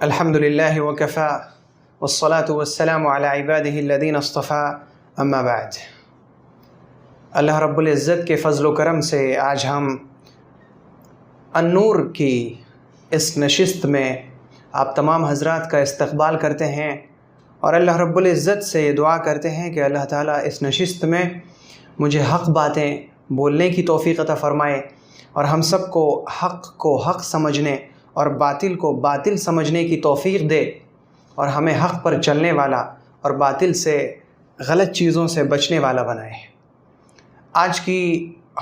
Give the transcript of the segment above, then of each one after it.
الحمد للہ وکفا والصلاة والسلام علی عباده الذین اصطفا اما بعد۔ اللہ رب العزت کے فضل و کرم سے آج ہم النور کی اس نشست میں آپ تمام حضرات کا استقبال کرتے ہیں اور اللہ رب العزت سے یہ دعا کرتے ہیں کہ اللہ تعالیٰ اس نشست میں مجھے حق باتیں بولنے کی توفیق عطا فرمائے اور ہم سب کو حق سمجھنے اور باطل کو باطل سمجھنے کی توفیق دے اور ہمیں حق پر چلنے والا اور باطل سے غلط چیزوں سے بچنے والا بنائے۔ آج کی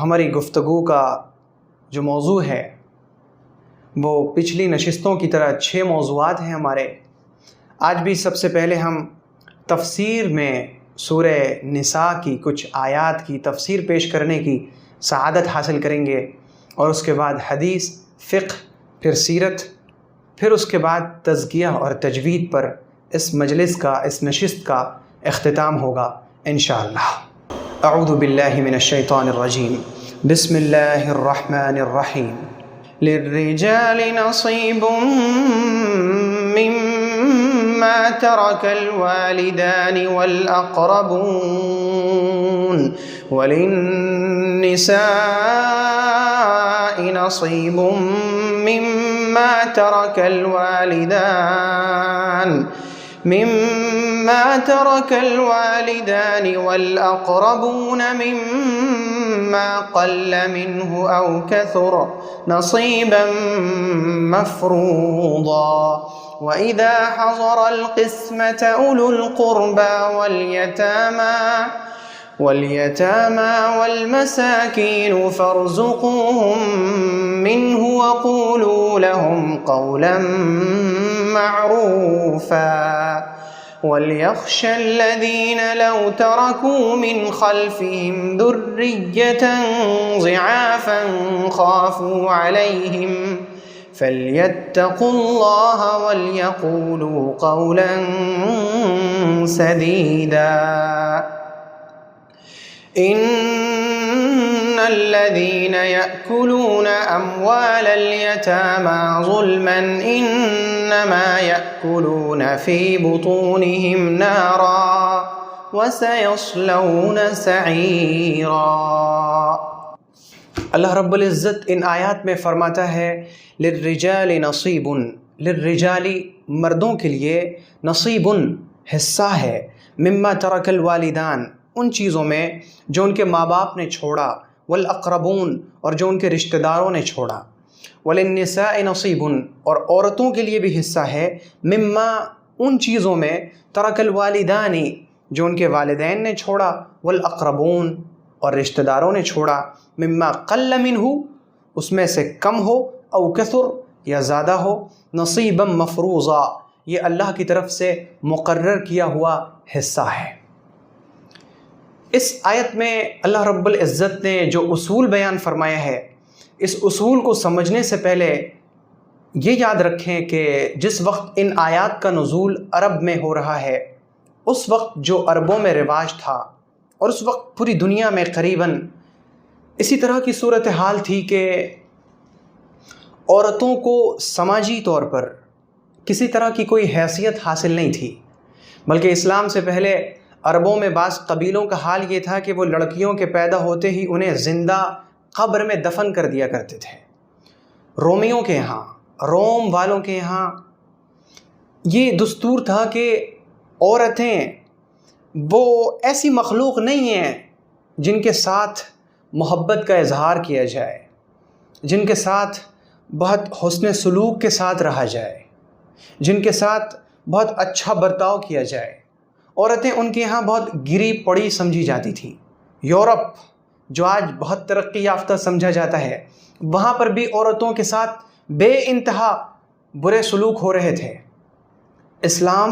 ہماری گفتگو کا جو موضوع ہے وہ پچھلی نشستوں کی طرح 6 موضوعات ہیں ہمارے۔ آج بھی سب سے پہلے ہم تفسیر میں سورہ نساء کی کچھ آیات کی تفسیر پیش کرنے کی سعادت حاصل کریں گے اور اس کے بعد حدیث، فقہ، پھر سیرت، پھر اس کے بعد تزکیہ اور تجوید پر اس مجلس کا، اس نشست کا اختتام ہوگا انشاءاللہ۔ اعوذ باللہ من الشیطان الرجیم، بسم اللہ الرحمن الرحیم۔ للرجال نصیب مما ترک الوالدان والاقربون وللنساء نصیب مما ترك الوالدان والأقربون مما قل منه أو كثر نصيبا مفروضا وإذا حضر القسمة أولو القربى واليتامى والمساكين فارزقوهم منه وقولوا لهم قولا معروفا وليخشى الذين لو تركوا من خلفهم ذرية ضعافا خافوا عليهم فليتقوا الله وليقولوا قولا سديدا إن الذين يأكلون أموال اليتامى ظلما إنما يأكلون في بطونهم نارا وسيصلون سعيرا۔ اللہ رب العزت ان آیات میں فرماتا ہے للرجال نصیب، للرجال مردوں کے لیے نصیب حصہ ہے، مما ترک الوالدان ان چیزوں میں جو ان کے ماں باپ نے چھوڑا، والاقربون اور جو ان کے رشتہ داروں نے چھوڑا، وللنساء نصیب اور عورتوں کے لیے بھی حصہ ہے، مما ان چیزوں میں ترک الوالدان جو ان کے والدین نے چھوڑا، والاقربون اور رشتہ داروں نے چھوڑا، مما قل منہ اس میں سے کم ہو، او کثر یا زیادہ ہو، نصیبا مفروضا یہ اللہ کی طرف سے مقرر کیا ہوا حصہ ہے۔ اس آیت میں اللہ رب العزت نے جو اصول بیان فرمایا ہے، اس اصول کو سمجھنے سے پہلے یہ یاد رکھیں کہ جس وقت ان آیات کا نزول عرب میں ہو رہا ہے، اس وقت جو عربوں میں رواج تھا اور اس وقت پوری دنیا میں قریباً اسی طرح کی صورتحال تھی کہ عورتوں کو سماجی طور پر کسی طرح کی کوئی حیثیت حاصل نہیں تھی، بلکہ اسلام سے پہلے عربوں میں بعض قبیلوں کا حال یہ تھا کہ وہ لڑکیوں کے پیدا ہوتے ہی انہیں زندہ قبر میں دفن کر دیا کرتے تھے۔ رومیوں کے یہاں، روم والوں کے یہاں یہ دستور تھا کہ عورتیں وہ ایسی مخلوق نہیں ہیں جن کے ساتھ محبت کا اظہار کیا جائے، جن کے ساتھ بہت حسن سلوک کے ساتھ رہا جائے، جن کے ساتھ بہت اچھا برتاؤ کیا جائے۔ عورتیں ان کے یہاں بہت گری پڑی سمجھی جاتی تھیں۔ یورپ جو آج بہت ترقی یافتہ سمجھا جاتا ہے، وہاں پر بھی عورتوں کے ساتھ بے انتہا برے سلوک ہو رہے تھے۔ اسلام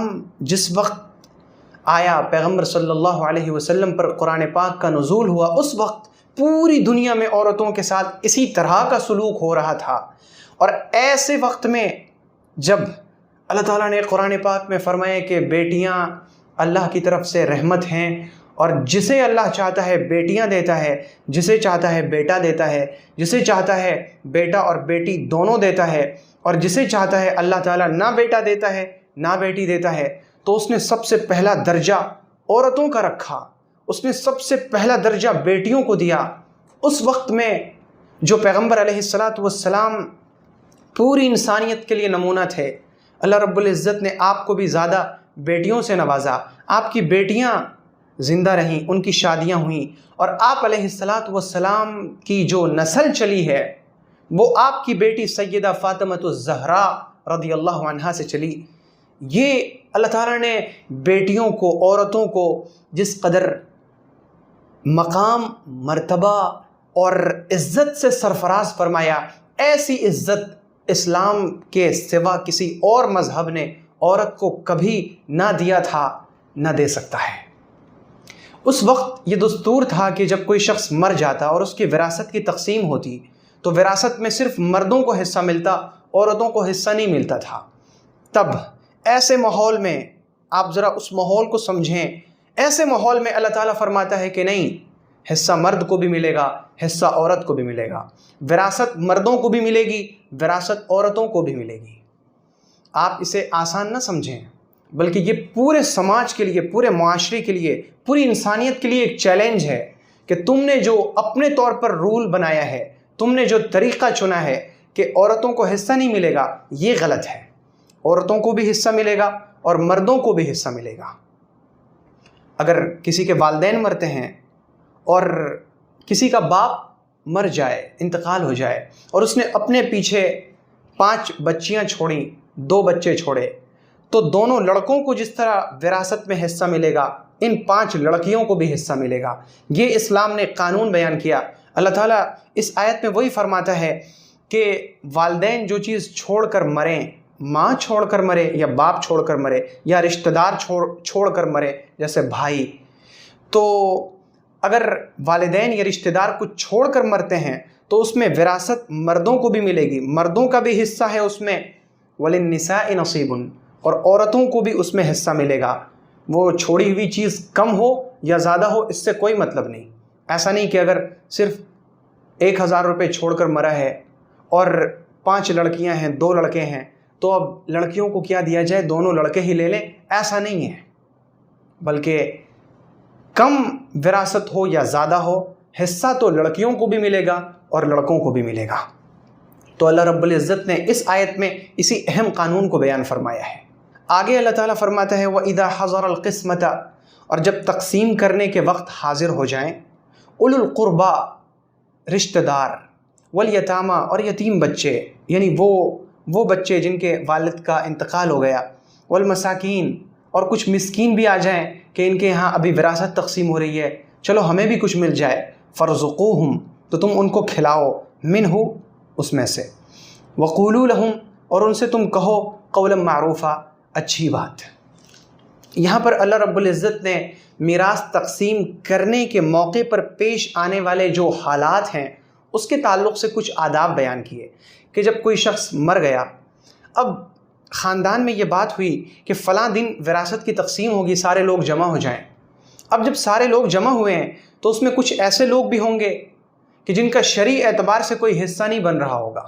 جس وقت آیا، پیغمبر صلی اللہ علیہ وسلم پر قرآن پاک کا نزول ہوا، اس وقت پوری دنیا میں عورتوں کے ساتھ اسی طرح کا سلوک ہو رہا تھا۔ اور ایسے وقت میں جب اللہ تعالیٰ نے قرآن پاک میں فرمایا کہ بیٹیاں اللہ کی طرف سے رحمت ہیں اور جسے اللہ چاہتا ہے بیٹیاں دیتا ہے، جسے چاہتا ہے بیٹا دیتا ہے، جسے چاہتا ہے بیٹا اور بیٹی دونوں دیتا ہے، اور جسے چاہتا ہے اللہ تعالیٰ نہ بیٹا دیتا ہے نہ بیٹی دیتا ہے، تو اس نے سب سے پہلا درجہ عورتوں کا رکھا، اس نے سب سے پہلا درجہ بیٹیوں کو دیا۔ اس وقت میں جو پیغمبر علیہ السلام پوری انسانیت کے لیے نمونہ تھے، اللہ رب العزت نے آپ کو بھی زیادہ بیٹیوں سے نوازا، آپ کی بیٹیاں زندہ رہیں، ان کی شادیاں ہوئیں، اور آپ علیہ السلام کی جو نسل چلی ہے وہ آپ کی بیٹی سیدہ فاطمۃ الزہراء رضی اللہ عنہا سے چلی۔ یہ اللہ تعالیٰ نے بیٹیوں کو، عورتوں کو جس قدر مقام، مرتبہ اور عزت سے سرفراز فرمایا، ایسی عزت اسلام کے سوا کسی اور مذہب نے عورت کو کبھی نہ دیا تھا، نہ دے سکتا ہے۔ اس وقت یہ دستور تھا کہ جب کوئی شخص مر جاتا اور اس کی وراثت کی تقسیم ہوتی تو وراثت میں صرف مردوں کو حصہ ملتا، عورتوں کو حصہ نہیں ملتا تھا۔ تب ایسے ماحول میں آپ ذرا اس ماحول کو سمجھیں، ایسے ماحول میں اللہ تعالیٰ فرماتا ہے کہ نہیں، حصہ مرد کو بھی ملے گا، حصہ عورت کو بھی ملے گا، وراثت مردوں کو بھی ملے گی، وراثت عورتوں کو بھی ملے گی۔ آپ اسے آسان نہ سمجھیں، بلکہ یہ پورے سماج کے لیے، پورے معاشرے کے لیے، پوری انسانیت کے لیے ایک چیلنج ہے کہ تم نے جو اپنے طور پر رول بنایا ہے، تم نے جو طریقہ چنا ہے کہ عورتوں کو حصہ نہیں ملے گا، یہ غلط ہے۔ عورتوں کو بھی حصہ ملے گا اور مردوں کو بھی حصہ ملے گا۔ اگر کسی کے والدین مرتے ہیں اور کسی کا باپ مر جائے، انتقال ہو جائے، اور اس نے اپنے پیچھے 5 بچیاں چھوڑیں، 2 بچے چھوڑے، تو دونوں لڑکوں کو جس طرح وراثت میں حصہ ملے گا، ان 5 لڑکیوں کو بھی حصہ ملے گا۔ یہ اسلام نے قانون بیان کیا۔ اللہ تعالیٰ اس آیت میں وہی فرماتا ہے کہ والدین جو چیز چھوڑ کر مریں، ماں چھوڑ کر مرے یا باپ چھوڑ کر مرے یا رشتہ دار چھوڑ کر مرے، جیسے بھائی، تو اگر والدین یا رشتہ دار کچھ چھوڑ کر مرتے ہیں تو اس میں وراثت مردوں کو بھی ملے گی، مردوں کا بھی حصہ ہے اس میں، وَلِلنِّسَاءِ نَصِيبٌ، اور عورتوں کو بھی اس میں حصہ ملے گا۔ وہ چھوڑی ہوئی چیز کم ہو یا زیادہ ہو، اس سے کوئی مطلب نہیں۔ ایسا نہیں کہ اگر صرف 1000 روپے چھوڑ کر مرا ہے اور 5 لڑکیاں ہیں، 2 لڑکے ہیں، تو اب لڑکیوں کو کیا دیا جائے، دونوں لڑکے ہی لے لیں، ایسا نہیں ہے، بلکہ کم وراثت ہو یا زیادہ ہو، حصہ تو لڑکیوں کو بھی ملے گا اور لڑکوں کو بھی ملے گا۔ تو اللہ رب العزت نے اس آیت میں اسی اہم قانون کو بیان فرمایا ہے۔ آگے اللہ تعالیٰ فرماتا ہے وَإِذَا حَضَرَ الْقِسْمَةَ، اور جب تقسیم کرنے کے وقت حاضر ہو جائیں، اولو القربا، رشتہ دار، والیتامہ، اور یتیم بچے، یعنی وہ بچے جن کے والد کا انتقال ہو گیا، والمساکین، اور کچھ مسکین بھی آ جائیں کہ ان کے یہاں ابھی وراثت تقسیم ہو رہی ہے، چلو ہمیں بھی کچھ مل جائے، فَارْزُقُوهُمْ، تو تم ان کو کھلاؤ، منہ، اس میں سے، وَقُولُوا لَهُمْ، اور ان سے تم کہو قولا معروفا، اچھی بات۔ یہاں پر اللہ رب العزت نے میراث تقسیم کرنے کے موقع پر پیش آنے والے جو حالات ہیں اس کے تعلق سے کچھ آداب بیان کیے کہ جب کوئی شخص مر گیا، اب خاندان میں یہ بات ہوئی کہ فلاں دن وراثت کی تقسیم ہوگی، سارے لوگ جمع ہو جائیں۔ اب جب سارے لوگ جمع ہوئے ہیں تو اس میں کچھ ایسے لوگ بھی ہوں گے کہ جن کا شرعی اعتبار سے کوئی حصہ نہیں بن رہا ہوگا،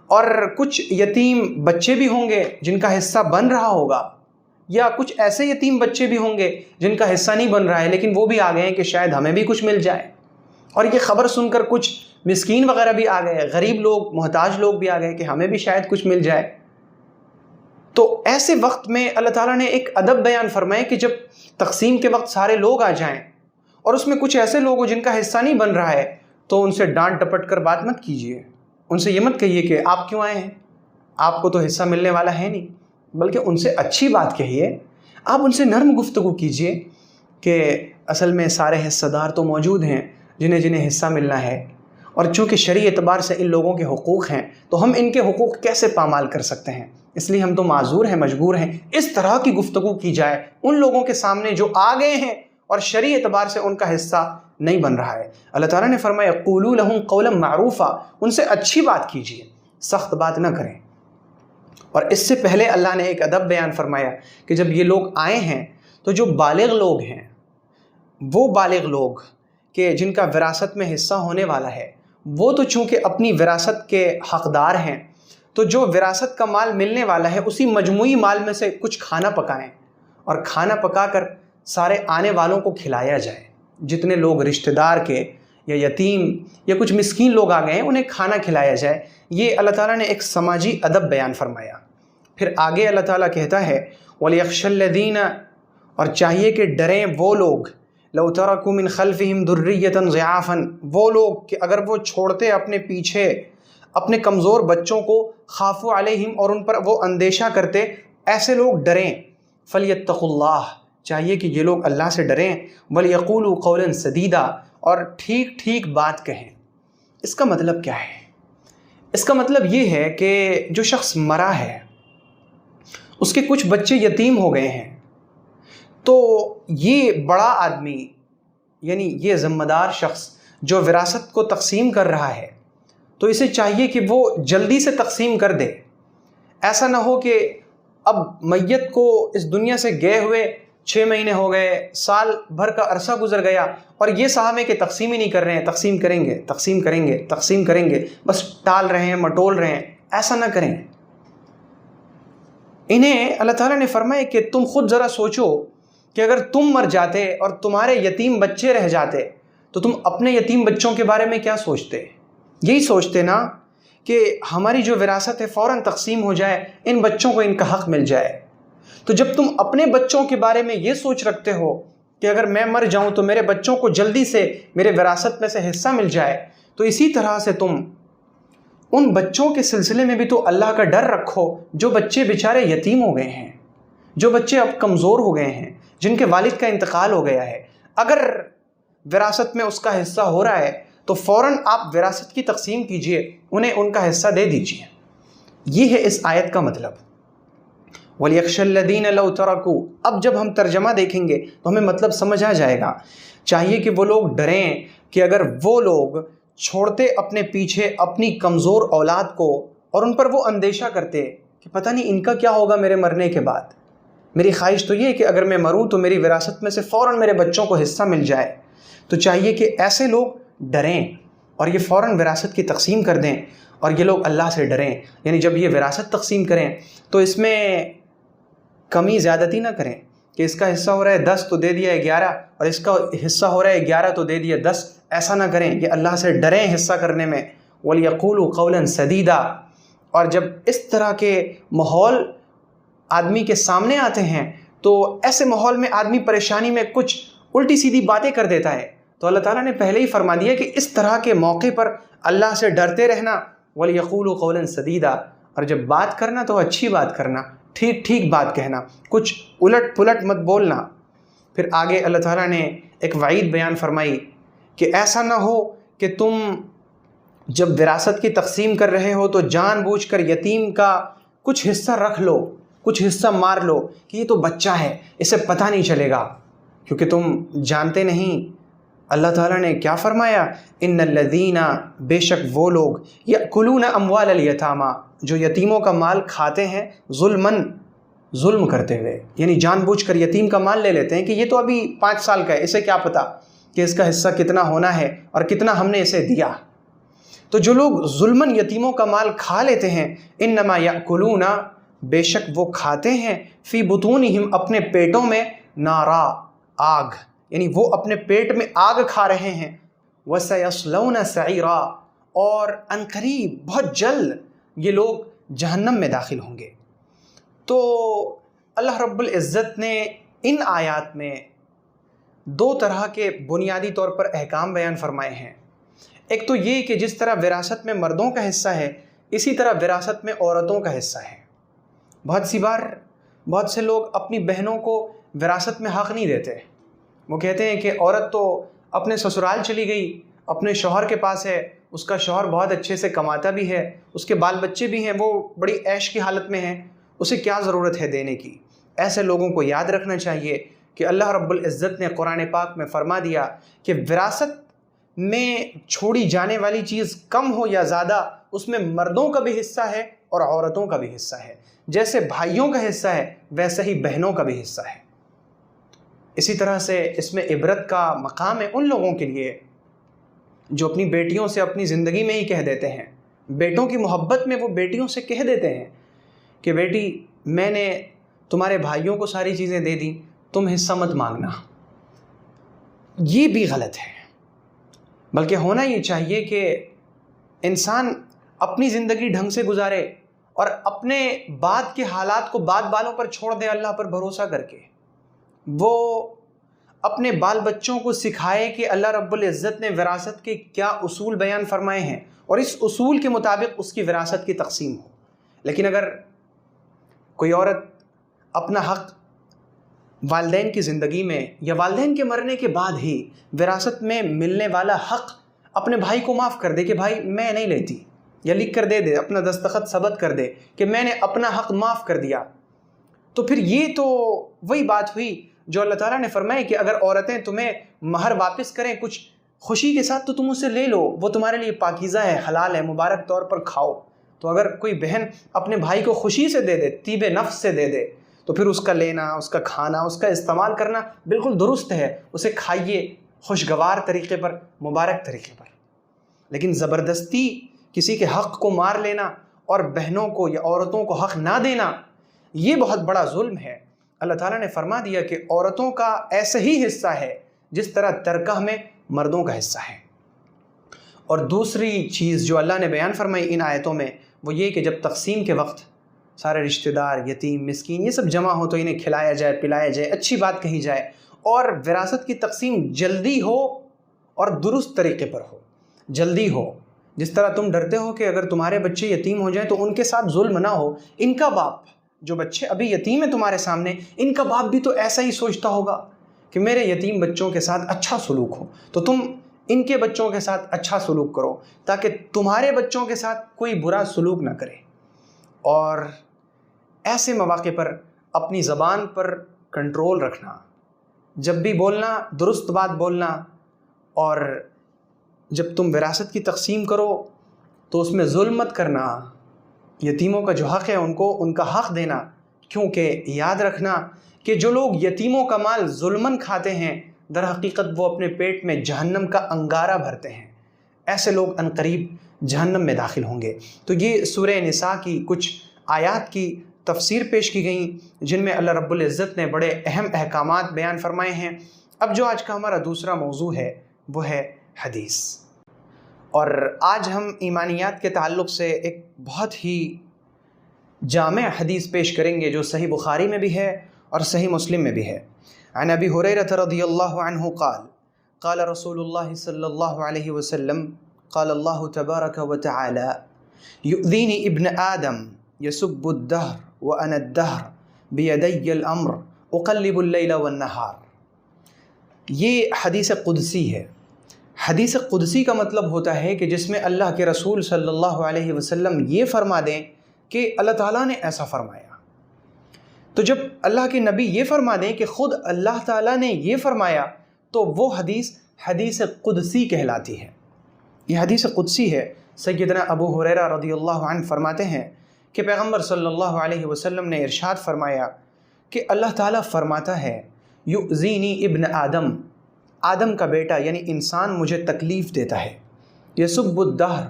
اور کچھ یتیم بچے بھی ہوں گے جن کا حصہ بن رہا ہوگا، یا کچھ ایسے یتیم بچے بھی ہوں گے جن کا حصہ نہیں بن رہا ہے لیکن وہ بھی آ گئے ہیں کہ شاید ہمیں بھی کچھ مل جائے۔ اور یہ خبر سن کر کچھ مسکین وغیرہ بھی آ گئے، غریب لوگ، محتاج لوگ بھی آ گئے کہ ہمیں بھی شاید کچھ مل جائے۔ تو ایسے وقت میں اللہ تعالیٰ نے ایک ادب بیان فرمائے کہ جب تقسیم کے وقت سارے لوگ آ جائیں اور اس میں کچھ ایسے لوگ ہوں جن کا حصہ نہیں بن رہا ہے، تو ان سے ڈانٹ ڈپٹ کر بات مت کیجیے، ان سے یہ مت کہیے کہ آپ کیوں آئے ہیں، آپ کو تو حصہ ملنے والا ہے نہیں، بلکہ ان سے اچھی بات کہیے، آپ ان سے نرم گفتگو کیجیے کہ اصل میں سارے حصہ دار تو موجود ہیں جنہیں جنہیں حصہ ملنا ہے، اور چونکہ شرعی اعتبار سے ان لوگوں کے حقوق ہیں تو ہم ان کے حقوق کیسے پامال کر سکتے ہیں، اس لیے ہم تو معذور ہیں، مجبور ہیں۔ اس طرح کی گفتگو کی جائے ان لوگوں کے سامنے جو آ گئے ہیں اور شرعی اعتبار سے ان کا حصہ نہیں بن رہا ہے۔ اللہ تعالیٰ نے فرمایا قولوا لہم قولا معروفا، ان سے اچھی بات کیجیے، سخت بات نہ کریں۔ اور اس سے پہلے اللہ نے ایک ادب بیان فرمایا کہ جب یہ لوگ آئے ہیں تو جو بالغ لوگ ہیں، وہ بالغ لوگ کہ جن کا وراثت میں حصہ ہونے والا ہے، وہ تو چونکہ اپنی وراثت کے حقدار ہیں، تو جو وراثت کا مال ملنے والا ہے اسی مجموعی مال میں سے کچھ کھانا پکائیں اور کھانا پکا کر سارے آنے والوں کو کھلایا جائے. جتنے لوگ رشتہ دار کے یا یتیم یا کچھ مسکین لوگ آ گئے ہیں انہیں کھانا کھلایا جائے. یہ اللہ تعالیٰ نے ایک سماجی ادب بیان فرمایا. پھر آگے اللہ تعالیٰ کہتا ہے وَلْيَخْشَ الَّذِينَ، اور چاہیے کہ ڈریں وہ لوگ، لَوْ تَرَكُوا مِنْ خَلْفِهِمْ ذُرِّيَّةً ضِعَافًا، وہ لوگ کہ اگر وہ چھوڑتے اپنے پیچھے اپنے کمزور بچوں کو، خافوا علیہم، اور ان پر وہ اندیشہ کرتے، ایسے لوگ ڈریں. فَلْيَتَّقُوا اللَّهَ، چاہیے کہ یہ لوگ اللہ سے ڈریں. وَلْيَقُولُوا قَوْلًا سَدِيدًا، اور ٹھیک ٹھیک بات کہیں. اس کا مطلب کیا ہے؟ اس کا مطلب یہ ہے کہ جو شخص مرا ہے اس کے کچھ بچے یتیم ہو گئے ہیں، تو یہ بڑا آدمی یعنی یہ ذمہ دار شخص جو وراثت کو تقسیم کر رہا ہے تو اسے چاہیے کہ وہ جلدی سے تقسیم کر دے. ایسا نہ ہو کہ اب میت کو اس دنیا سے گئے ہوئے 6 مہینے ہو گئے، سال بھر کا عرصہ گزر گیا اور یہ صاحب ہے کہ تقسیم ہی نہیں کر رہے ہیں، تقسیم کریں گے تقسیم کریں گے تقسیم کریں گے، بس ٹال رہے ہیں مٹول رہے ہیں. ایسا نہ کریں. انہیں اللہ تعالیٰ نے فرمایا کہ تم خود ذرا سوچو کہ اگر تم مر جاتے اور تمہارے یتیم بچے رہ جاتے تو تم اپنے یتیم بچوں کے بارے میں کیا سوچتے؟ یہی سوچتے نا کہ ہماری جو وراثت ہے فوراً تقسیم ہو جائے، ان بچوں کو ان کا حق مل جائے. تو جب تم اپنے بچوں کے بارے میں یہ سوچ رکھتے ہو کہ اگر میں مر جاؤں تو میرے بچوں کو جلدی سے میرے وراثت میں سے حصہ مل جائے، تو اسی طرح سے تم ان بچوں کے سلسلے میں بھی تو اللہ کا ڈر رکھو جو بچے بیچارے یتیم ہو گئے ہیں، جو بچے اب کمزور ہو گئے ہیں، جن کے والد کا انتقال ہو گیا ہے. اگر وراثت میں اس کا حصہ ہو رہا ہے تو فوراً آپ وراثت کی تقسیم کیجئے، انہیں ان کا حصہ دے دیجئے. یہ ہے اس آیت کا مطلب. وَلْيَخْشَ الَّذِينَ لَوْ تَرَكُوا، اب جب ہم ترجمہ دیکھیں گے تو ہمیں مطلب سمجھ آ جائے گا. چاہیے کہ وہ لوگ ڈریں کہ اگر وہ لوگ چھوڑتے اپنے پیچھے اپنی کمزور اولاد کو اور ان پر وہ اندیشہ کرتے کہ پتہ نہیں ان کا کیا ہوگا میرے مرنے کے بعد. میری خواہش تو یہ ہے کہ اگر میں مروں تو میری وراثت میں سے فوراً میرے بچوں کو حصہ مل جائے. تو چاہیے کہ ایسے لوگ ڈریں اور یہ فوراً وراثت کی تقسیم کر دیں، اور یہ لوگ اللہ سے ڈریں. یعنی جب یہ وراثت تقسیم کریں تو اس میں کمی زیادتی نہ کریں کہ اس کا حصہ ہو رہا ہے 10 تو دے دیا 11، اور اس کا حصہ ہو رہا ہے 11 تو دے دیا 10. ایسا نہ کریں کہ اللہ سے ڈریں حصہ کرنے میں. وَلْيَقُولُوا قَوْلًا سَدِيدًا، اور جب اس طرح کے ماحول آدمی کے سامنے آتے ہیں تو ایسے ماحول میں آدمی پریشانی میں کچھ الٹی سیدھی باتیں کر دیتا ہے. تو اللہ تعالیٰ نے پہلے ہی فرما دیا کہ اس طرح کے موقع پر اللہ سے ڈرتے رہنا. وَلْيَقُولُوا قَوْلًا سَدِيدًا، اور جب بات کرنا تو اچھی بات کرنا، ٹھیک ٹھیک بات کہنا، کچھ الٹ پلٹ مت بولنا. پھر آگے اللہ تعالیٰ نے ایک وعید بیان فرمائی کہ ایسا نہ ہو کہ تم جب وراثت کی تقسیم کر رہے ہو تو جان بوجھ کر یتیم کا کچھ حصہ رکھ لو، کچھ حصہ مار لو کہ یہ تو بچہ ہے اسے پتہ نہیں چلے گا، کیونکہ تم جانتے نہیں. اللہ تعالیٰ نے کیا فرمایا؟ ان الذین، بے شک وہ لوگ، یأکلون اموال الیتامی، جو یتیموں کا مال کھاتے ہیں، ظلم کرتے ہوئے، یعنی جان بوجھ کر یتیم کا مال لے لیتے ہیں کہ یہ تو ابھی 5 سال کا ہے، اسے کیا پتہ کہ اس کا حصہ کتنا ہونا ہے اور کتنا ہم نے اسے دیا. تو جو لوگ ظلماً یتیموں کا مال کھا لیتے ہیں، انما یأکلون، بے شک وہ کھاتے ہیں، فی بطونہم، اپنے پیٹوں میں، نارا، آگ، یعنی وہ اپنے پیٹ میں آگ کھا رہے ہیں. وَسَيَصْلَوْنَ سَعِيرًا، اور عنقریب بہت جلد یہ لوگ جہنم میں داخل ہوں گے. تو اللہ رب العزت نے ان آیات میں 2 طرح کے بنیادی طور پر احکام بیان فرمائے ہیں. ایک تو یہ کہ جس طرح وراثت میں مردوں کا حصہ ہے اسی طرح وراثت میں عورتوں کا حصہ ہے. بہت سی بار بہت سے لوگ اپنی بہنوں کو وراثت میں حق نہیں دیتے. وہ کہتے ہیں کہ عورت تو اپنے سسرال چلی گئی، اپنے شوہر کے پاس ہے، اس کا شوہر بہت اچھے سے کماتا بھی ہے، اس کے بال بچے بھی ہیں، وہ بڑی عیش کی حالت میں ہیں، اسے کیا ضرورت ہے دینے کی. ایسے لوگوں کو یاد رکھنا چاہیے کہ اللہ رب العزت نے قرآن پاک میں فرما دیا کہ وراثت میں چھوڑی جانے والی چیز کم ہو یا زیادہ، اس میں مردوں کا بھی حصہ ہے اور عورتوں کا بھی حصہ ہے. جیسے بھائیوں کا حصہ ہے ویسے ہی بہنوں کا بھی حصہ ہے. اسی طرح سے اس میں عبرت کا مقام ہے ان لوگوں کے لیے جو اپنی بیٹیوں سے اپنی زندگی میں ہی کہہ دیتے ہیں بیٹوں کی محبت میں وہ بیٹیوں سے کہہ دیتے ہیں کہ بیٹی میں نے تمہارے بھائیوں کو ساری چیزیں دے دی، تم حصہ مت مانگنا۔ یہ بھی غلط ہے، بلکہ ہونا یہ چاہیے کہ انسان اپنی زندگی ڈھنگ سے گزارے اور اپنے بعد کے حالات کو بعد والوں پر چھوڑ دے، اللہ پر بھروسہ کر کے وہ اپنے بال بچوں کو سکھائے کہ اللہ رب العزت نے وراثت کے کیا اصول بیان فرمائے ہیں اور اس اصول کے مطابق اس کی وراثت کی تقسیم ہو۔ لیکن اگر کوئی عورت اپنا حق والدین کی زندگی میں یا والدین کے مرنے کے بعد ہی وراثت میں ملنے والا حق اپنے بھائی کو معاف کر دے کہ بھائی میں نہیں لیتی، یا لکھ کر دے دے، اپنا دستخط ثبت کر دے کہ میں نے اپنا حق معاف کر دیا، تو پھر یہ تو وہی بات ہوئی جو اللہ تعالیٰ نے فرمایا کہ اگر عورتیں تمہیں مہر واپس کریں کچھ خوشی کے ساتھ تو تم اسے لے لو، وہ تمہارے لیے پاکیزہ ہے، حلال ہے، مبارک طور پر کھاؤ۔ تو اگر کوئی بہن اپنے بھائی کو خوشی سے دے دے، طیب نفس سے دے دے، تو پھر اس کا لینا، اس کا کھانا، اس کا استعمال کرنا بالکل درست ہے، اسے کھائیے خوشگوار طریقے پر، مبارک طریقے پر۔ لیکن زبردستی کسی کے حق کو مار لینا اور بہنوں کو یا عورتوں کو حق نہ دینا، یہ بہت بڑا ظلم ہے۔ اللہ تعالیٰ نے فرما دیا کہ عورتوں کا ایسا ہی حصہ ہے جس طرح ترکہ میں مردوں کا حصہ ہے۔ اور دوسری چیز جو اللہ نے بیان فرمائی ان آیتوں میں وہ یہ کہ جب تقسیم کے وقت سارے رشتہ دار، یتیم، مسکین، یہ سب جمع ہو تو انہیں کھلایا جائے، پلایا جائے، اچھی بات کہی جائے، اور وراثت کی تقسیم جلدی ہو اور درست طریقے پر ہو، جلدی ہو۔ جس طرح تم ڈرتے ہو کہ اگر تمہارے بچے یتیم ہو جائیں تو ان کے ساتھ ظلم نہ ہو، ان کا باپ، جو بچے ابھی یتیم ہیں تمہارے سامنے، ان کا باپ بھی تو ایسا ہی سوچتا ہوگا کہ میرے یتیم بچوں کے ساتھ اچھا سلوک ہو، تو تم ان کے بچوں کے ساتھ اچھا سلوک کرو تاکہ تمہارے بچوں کے ساتھ کوئی برا سلوک نہ کرے۔ اور ایسے مواقع پر اپنی زبان پر کنٹرول رکھنا، جب بھی بولنا درست بات بولنا، اور جب تم وراثت کی تقسیم کرو تو اس میں ظلم مت کرنا، یتیموں کا جو حق ہے ان کو ان کا حق دینا، کیونکہ یاد رکھنا کہ جو لوگ یتیموں کا مال ظلماً کھاتے ہیں در حقیقت وہ اپنے پیٹ میں جہنم کا انگارہ بھرتے ہیں، ایسے لوگ عنقریب جہنم میں داخل ہوں گے۔ تو یہ سورہ نساء کی کچھ آیات کی تفسیر پیش کی گئیں جن میں اللہ رب العزت نے بڑے اہم احکامات بیان فرمائے ہیں۔ اب جو آج کا ہمارا دوسرا موضوع ہے وہ ہے حدیث، اور آج ہم ایمانیات کے تعلق سے ایک بہت ہی جامع حدیث پیش کریں گے جو صحیح بخاری میں بھی ہے اور صحیح مسلم میں بھی ہے۔ عن ابی ہریرہ رضی اللہ عنہ قال قال رسول اللہ صلی اللہ علیہ وسلم قال اللہ تبارک وتعالی یؤذینی ابن آدم یسب الدہر وانا الدہر بیدی الامر اقلب اللیل والنہار۔ یہ حدیث قدسی ہے۔ حدیث قدسی کا مطلب ہوتا ہے کہ جس میں اللہ کے رسول صلی اللہ علیہ وسلم یہ فرما دیں کہ اللہ تعالیٰ نے ایسا فرمایا۔ تو جب اللہ کے نبی یہ فرما دیں کہ خود اللہ تعالیٰ نے یہ فرمایا تو وہ حدیث حدیث قدسی کہلاتی ہے۔ یہ حدیث قدسی ہے۔ سیدنا ابو ہریرہ رضی اللہ عنہ فرماتے ہیں کہ پیغمبر صلی اللہ علیہ وسلم نے ارشاد فرمایا کہ اللہ تعالیٰ فرماتا ہے یؤذینی ابن آدم، آدم کا بیٹا یعنی انسان مجھے تکلیف دیتا ہے، یسب الدہر،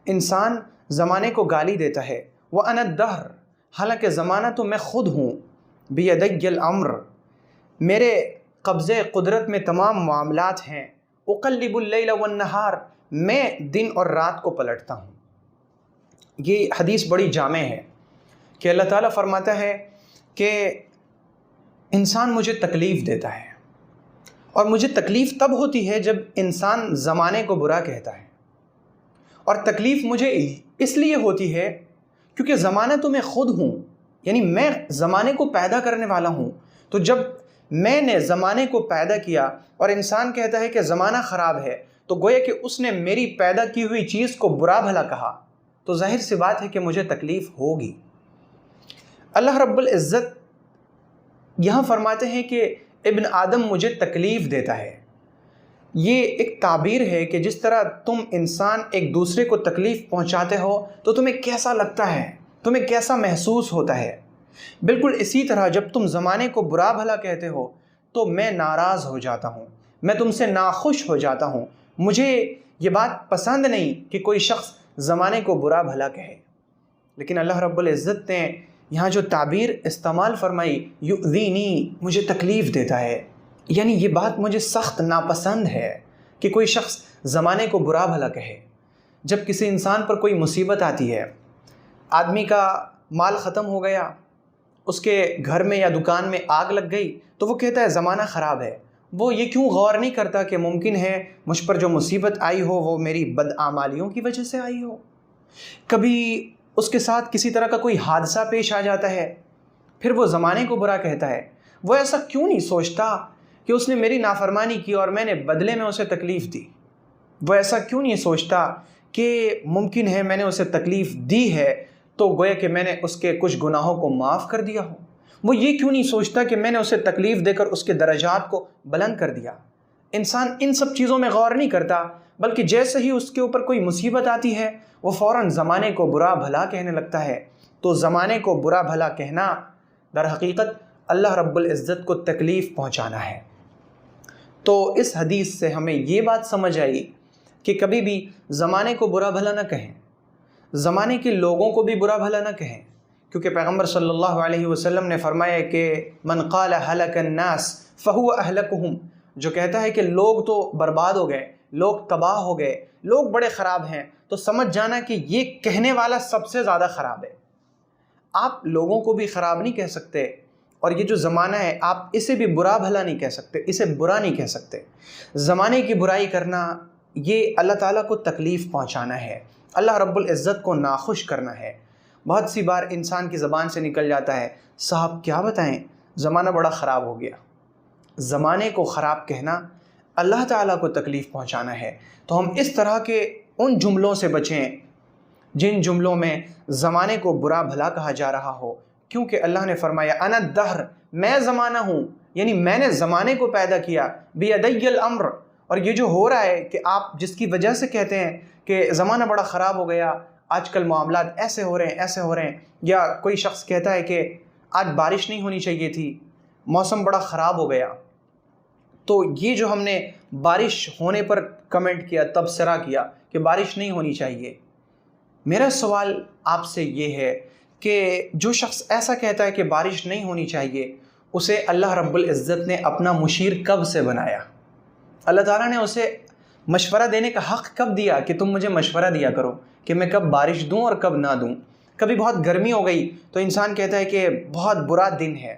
انسان زمانے کو گالی دیتا ہے، وانا الدہر، حالانکہ زمانہ تو میں خود ہوں، بیدی الامر، میرے قبضے قدرت میں تمام معاملات ہیں، اقلب اللیل والنہار، میں دن اور رات کو پلٹتا ہوں۔ یہ حدیث بڑی جامع ہے کہ اللہ تعالیٰ فرماتا ہے کہ انسان مجھے تکلیف دیتا ہے، اور مجھے تکلیف تب ہوتی ہے جب انسان زمانے کو برا کہتا ہے، اور تکلیف مجھے اس لیے ہوتی ہے کیونکہ زمانہ تو میں خود ہوں، یعنی میں زمانے کو پیدا کرنے والا ہوں۔ تو جب میں نے زمانے کو پیدا کیا اور انسان کہتا ہے کہ زمانہ خراب ہے، تو گویا کہ اس نے میری پیدا کی ہوئی چیز کو برا بھلا کہا، تو ظاہر سی بات ہے کہ مجھے تکلیف ہوگی۔ اللہ رب العزت یہاں فرماتے ہیں کہ ابن آدم مجھے تکلیف دیتا ہے۔ یہ ایک تعبیر ہے کہ جس طرح تم انسان ایک دوسرے کو تکلیف پہنچاتے ہو تو تمہیں کیسا لگتا ہے، تمہیں کیسا محسوس ہوتا ہے، بالکل اسی طرح جب تم زمانے کو برا بھلا کہتے ہو تو میں ناراض ہو جاتا ہوں، میں تم سے ناخوش ہو جاتا ہوں۔ مجھے یہ بات پسند نہیں کہ کوئی شخص زمانے کو برا بھلا کہے، لیکن اللہ رب العزت نے یہاں جو تعبیر استعمال فرمائی، یؤذینی، مجھے تکلیف دیتا ہے، یعنی یہ بات مجھے سخت ناپسند ہے کہ کوئی شخص زمانے کو برا بھلا کہے۔ جب کسی انسان پر کوئی مصیبت آتی ہے، آدمی کا مال ختم ہو گیا، اس کے گھر میں یا دکان میں آگ لگ گئی، تو وہ کہتا ہے زمانہ خراب ہے۔ وہ یہ کیوں غور نہیں کرتا کہ ممکن ہے مجھ پر جو مصیبت آئی ہو وہ میری بدعمالیوں کی وجہ سے آئی ہو۔ کبھی اس کے ساتھ کسی طرح کا کوئی حادثہ پیش آ جاتا ہے، پھر وہ زمانے کو برا کہتا ہے۔ وہ ایسا کیوں نہیں سوچتا کہ اس نے میری نافرمانی کی اور میں نے بدلے میں اسے تکلیف دی؟ وہ ایسا کیوں نہیں سوچتا کہ ممکن ہے میں نے اسے تکلیف دی ہے تو گویا کہ میں نے اس کے کچھ گناہوں کو معاف کر دیا ہو؟ وہ یہ کیوں نہیں سوچتا کہ میں نے اسے تکلیف دے کر اس کے درجات کو بلند کر دیا؟ انسان ان سب چیزوں میں غور نہیں کرتا، بلکہ جیسے ہی اس کے اوپر کوئی مصیبت آتی ہے وہ فوراً زمانے کو برا بھلا کہنے لگتا ہے۔ تو زمانے کو برا بھلا کہنا در حقیقت اللہ رب العزت کو تکلیف پہنچانا ہے۔ تو اس حدیث سے ہمیں یہ بات سمجھ آئی کہ کبھی بھی زمانے کو برا بھلا نہ کہیں، زمانے کے لوگوں کو بھی برا بھلا نہ کہیں، کیونکہ پیغمبر صلی اللہ علیہ وسلم نے فرمایا کہ من قال هلك الناس فهو اهلكهم، جو کہتا ہے کہ لوگ تو برباد ہو گئے، لوگ تباہ ہو گئے، لوگ بڑے خراب ہیں، تو سمجھ جانا کہ یہ کہنے والا سب سے زیادہ خراب ہے۔ آپ لوگوں کو بھی خراب نہیں کہہ سکتے، اور یہ جو زمانہ ہے آپ اسے بھی برا بھلا نہیں کہہ سکتے، اسے برا نہیں کہہ سکتے۔ زمانے کی برائی کرنا یہ اللہ تعالیٰ کو تکلیف پہنچانا ہے، اللہ رب العزت کو ناخوش کرنا ہے۔ بہت سی بار انسان کی زبان سے نکل جاتا ہے، صاحب کیا بتائیں زمانہ بڑا خراب ہو گیا۔ زمانے کو خراب کہنا اللہ تعالیٰ کو تکلیف پہنچانا ہے۔ تو ہم اس طرح کے ان جملوں سے بچیں جن جملوں میں زمانے کو برا بھلا کہا جا رہا ہو، کیونکہ اللہ نے فرمایا انا الدہر، میں زمانہ ہوں، یعنی میں نے زمانے کو پیدا کیا، بیدی الامر۔ اور یہ جو ہو رہا ہے کہ آپ جس کی وجہ سے کہتے ہیں کہ زمانہ بڑا خراب ہو گیا، آج کل معاملات ایسے ہو رہے ہیں ایسے ہو رہے ہیں، یا کوئی شخص کہتا ہے کہ آج بارش نہیں ہونی چاہیے تھی، موسم بڑا خراب ہو گیا، تو یہ جو ہم نے بارش ہونے پر کمنٹ کیا، تبصرہ کیا کہ بارش نہیں ہونی چاہیے، میرا سوال آپ سے یہ ہے کہ جو شخص ایسا کہتا ہے کہ بارش نہیں ہونی چاہیے، اسے اللہ رب العزت نے اپنا مشیر کب سے بنایا؟ اللہ تعالیٰ نے اسے مشورہ دینے کا حق کب دیا کہ تم مجھے مشورہ دیا کرو کہ میں کب بارش دوں اور کب نہ دوں؟ کبھی بہت گرمی ہو گئی تو انسان کہتا ہے کہ بہت برا دن ہے،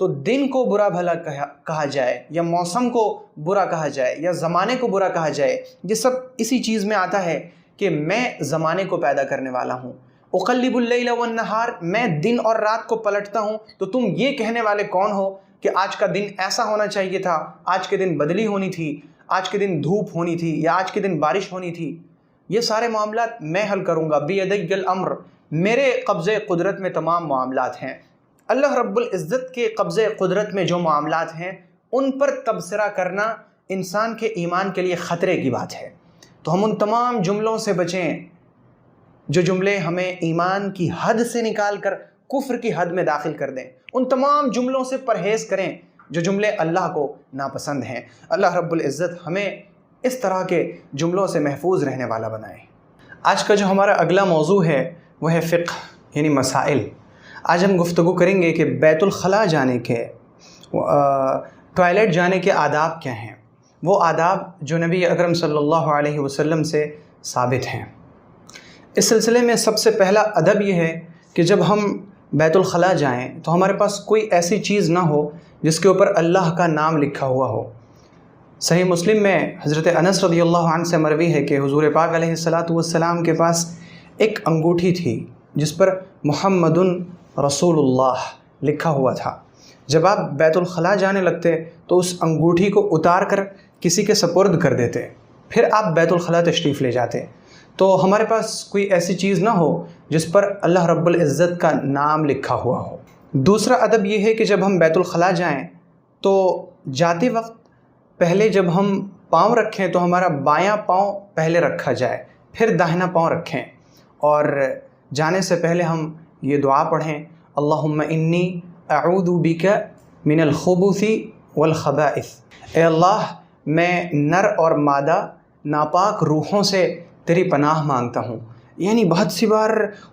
تو دن کو برا بھلا کہا جائے، یا موسم کو برا کہا جائے، یا زمانے کو برا کہا جائے، یہ سب اسی چیز میں آتا ہے کہ میں زمانے کو پیدا کرنے والا ہوں۔ اقلب اللیل والنہار، میں دن اور رات کو پلٹتا ہوں، تو تم یہ کہنے والے کون ہو کہ آج کا دن ایسا ہونا چاہیے تھا، آج کے دن بدلی ہونی تھی، آج کے دن دھوپ ہونی تھی، یا آج کے دن بارش ہونی تھی؟ یہ سارے معاملات میں حل کروں گا، بیدی الامر، میرے قبضے قدرت میں تمام معاملات ہیں۔ اللہ رب العزت کے قبضے قدرت میں جو معاملات ہیں ان پر تبصرہ کرنا انسان کے ایمان کے لیے خطرے کی بات ہے۔ تو ہم ان تمام جملوں سے بچیں جو جملے ہمیں ایمان کی حد سے نکال کر کفر کی حد میں داخل کر دیں، ان تمام جملوں سے پرہیز کریں جو جملے اللہ کو ناپسند ہیں۔ اللہ رب العزت ہمیں اس طرح کے جملوں سے محفوظ رہنے والا بنائے۔ آج کا جو ہمارا اگلا موضوع ہے وہ ہے فقہ، یعنی مسائل۔ آج ہم گفتگو کریں گے کہ بیت الخلاء جانے کے، ٹوائلٹ جانے کے آداب کیا ہیں، وہ آداب جو نبی اکرم صلی اللہ علیہ وسلم سے ثابت ہیں۔ اس سلسلے میں سب سے پہلا ادب یہ ہے کہ جب ہم بیت الخلاء جائیں تو ہمارے پاس کوئی ایسی چیز نہ ہو جس کے اوپر اللہ کا نام لکھا ہوا ہو۔ صحیح مسلم میں حضرت انس رضی اللہ عنہ سے مروی ہے کہ حضور پاک علیہ السلام کے پاس ایک انگوٹھی تھی جس پر محمد رسول اللہ لکھا ہوا تھا۔ جب آپ بیت الخلاء جانے لگتے تو اس انگوٹھی کو اتار کر کسی کے سپرد کر دیتے، پھر آپ بیت الخلاء تشریف لے جاتے۔ تو ہمارے پاس کوئی ایسی چیز نہ ہو جس پر اللہ رب العزت کا نام لکھا ہوا ہو۔ دوسرا ادب یہ ہے کہ جب ہم بیت الخلاء جائیں تو جاتے وقت پہلے جب ہم پاؤں رکھیں تو ہمارا بایاں پاؤں پہلے رکھا جائے، پھر داہنا پاؤں رکھیں، اور جانے سے پہلے ہم یہ دعا پڑھیں، اللہم انی اعوذ بک من الخبث والخبائث، اے اللہ میں نر اور مادہ ناپاک روحوں سے تیری پناہ مانگتا ہوں، یعنی بہت سی بار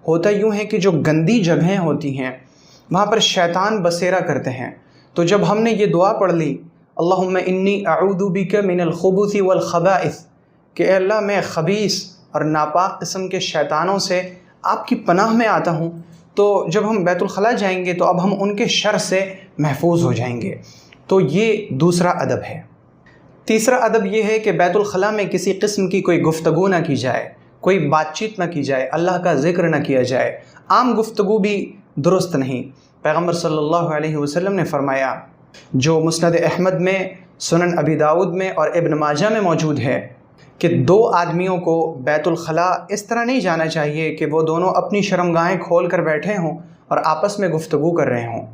ہوتا یوں ہے کہ جو گندی جگہیں ہوتی ہیں وہاں پر شیطان بسیرا کرتے ہیں. تو جب ہم نے یہ دعا پڑھ لی اللہم انی اعوذ بک من الخبث والخبائث کہ اے اللہ میں خبیث اور ناپاک قسم کے شیطانوں سے آپ کی پناہ میں آتا ہوں، تو جب ہم بیت الخلاء جائیں گے تو اب ہم ان کے شر سے محفوظ ہو جائیں گے. تو یہ دوسرا ادب ہے. تیسرا ادب یہ ہے کہ بیت الخلاء میں کسی قسم کی کوئی گفتگو نہ کی جائے، کوئی بات چیت نہ کی جائے، اللہ کا ذکر نہ کیا جائے. عام گفتگو بھی درست نہیں. پیغمبر صلی اللہ علیہ وسلم نے فرمایا، جو مسند احمد میں، سنن ابی داؤد میں اور ابن ماجہ میں موجود ہے، کہ دو آدمیوں کو بیت الخلاء اس طرح نہیں جانا چاہیے کہ وہ دونوں اپنی شرمگاہیں کھول کر بیٹھے ہوں اور آپس میں گفتگو کر رہے ہوں.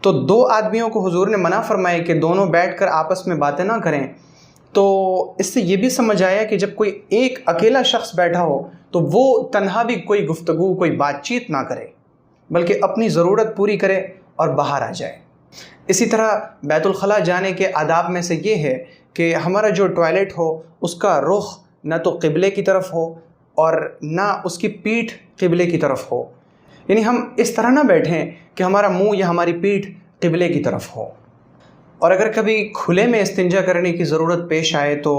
تو دو آدمیوں کو حضور نے منع فرمایا کہ دونوں بیٹھ کر آپس میں باتیں نہ کریں. تو اس سے یہ بھی سمجھ آیا کہ جب کوئی ایک اکیلا شخص بیٹھا ہو تو وہ تنہا بھی کوئی گفتگو، کوئی بات چیت نہ کرے، بلکہ اپنی ضرورت پوری کرے اور باہر آ جائے. اسی طرح بیت الخلاء جانے کے آداب میں سے یہ ہے کہ ہمارا جو ٹوائلٹ ہو اس کا رخ نہ تو قبلے کی طرف ہو اور نہ اس کی پیٹھ قبلے کی طرف ہو. یعنی ہم اس طرح نہ بیٹھیں کہ ہمارا منہ یا ہماری پیٹھ قبلے کی طرف ہو. اور اگر کبھی کھلے میں استنجا کرنے کی ضرورت پیش آئے تو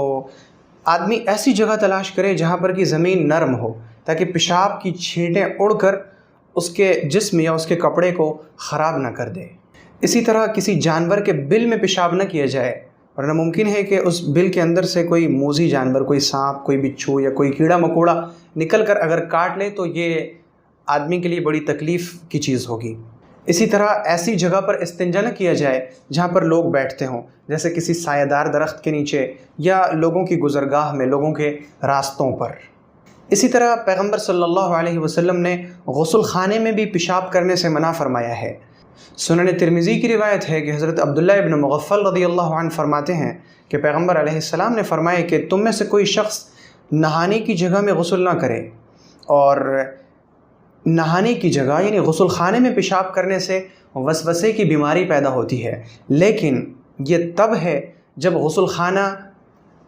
آدمی ایسی جگہ تلاش کرے جہاں پر کی زمین نرم ہو، تاکہ پیشاب کی چھینٹیں اڑ کر اس کے جسم یا اس کے کپڑے کو خراب نہ کر دے. اسی طرح کسی جانور کے بل میں پیشاب نہ کیا جائے، ورنہ ممکن ہے کہ اس بل کے اندر سے کوئی موذی جانور، کوئی سانپ، کوئی بچھو یا کوئی کیڑا مکوڑا نکل کر اگر کاٹ لے تو یہ آدمی کے لیے بڑی تکلیف کی چیز ہوگی. اسی طرح ایسی جگہ پر استنجا نہ کیا جائے جہاں پر لوگ بیٹھتے ہوں، جیسے کسی سایہ دار درخت کے نیچے یا لوگوں کی گزرگاہ میں، لوگوں کے راستوں پر. اسی طرح پیغمبر صلی اللہ علیہ وسلم نے غسل خانے میں بھی پیشاب کرنے سے منع فرمایا ہے. سنن ترمذی کی روایت ہے کہ حضرت عبداللہ ابن مغفل رضی اللہ عنہ فرماتے ہیں کہ پیغمبر علیہ السلام نے فرمایا کہ تم میں سے کوئی شخص نہانے کی جگہ میں غسل نہ کرے. اور نہانے کی جگہ یعنی غسل خانے میں پیشاب کرنے سے وسوسے کی بیماری پیدا ہوتی ہے، لیکن یہ تب ہے جب غسل خانہ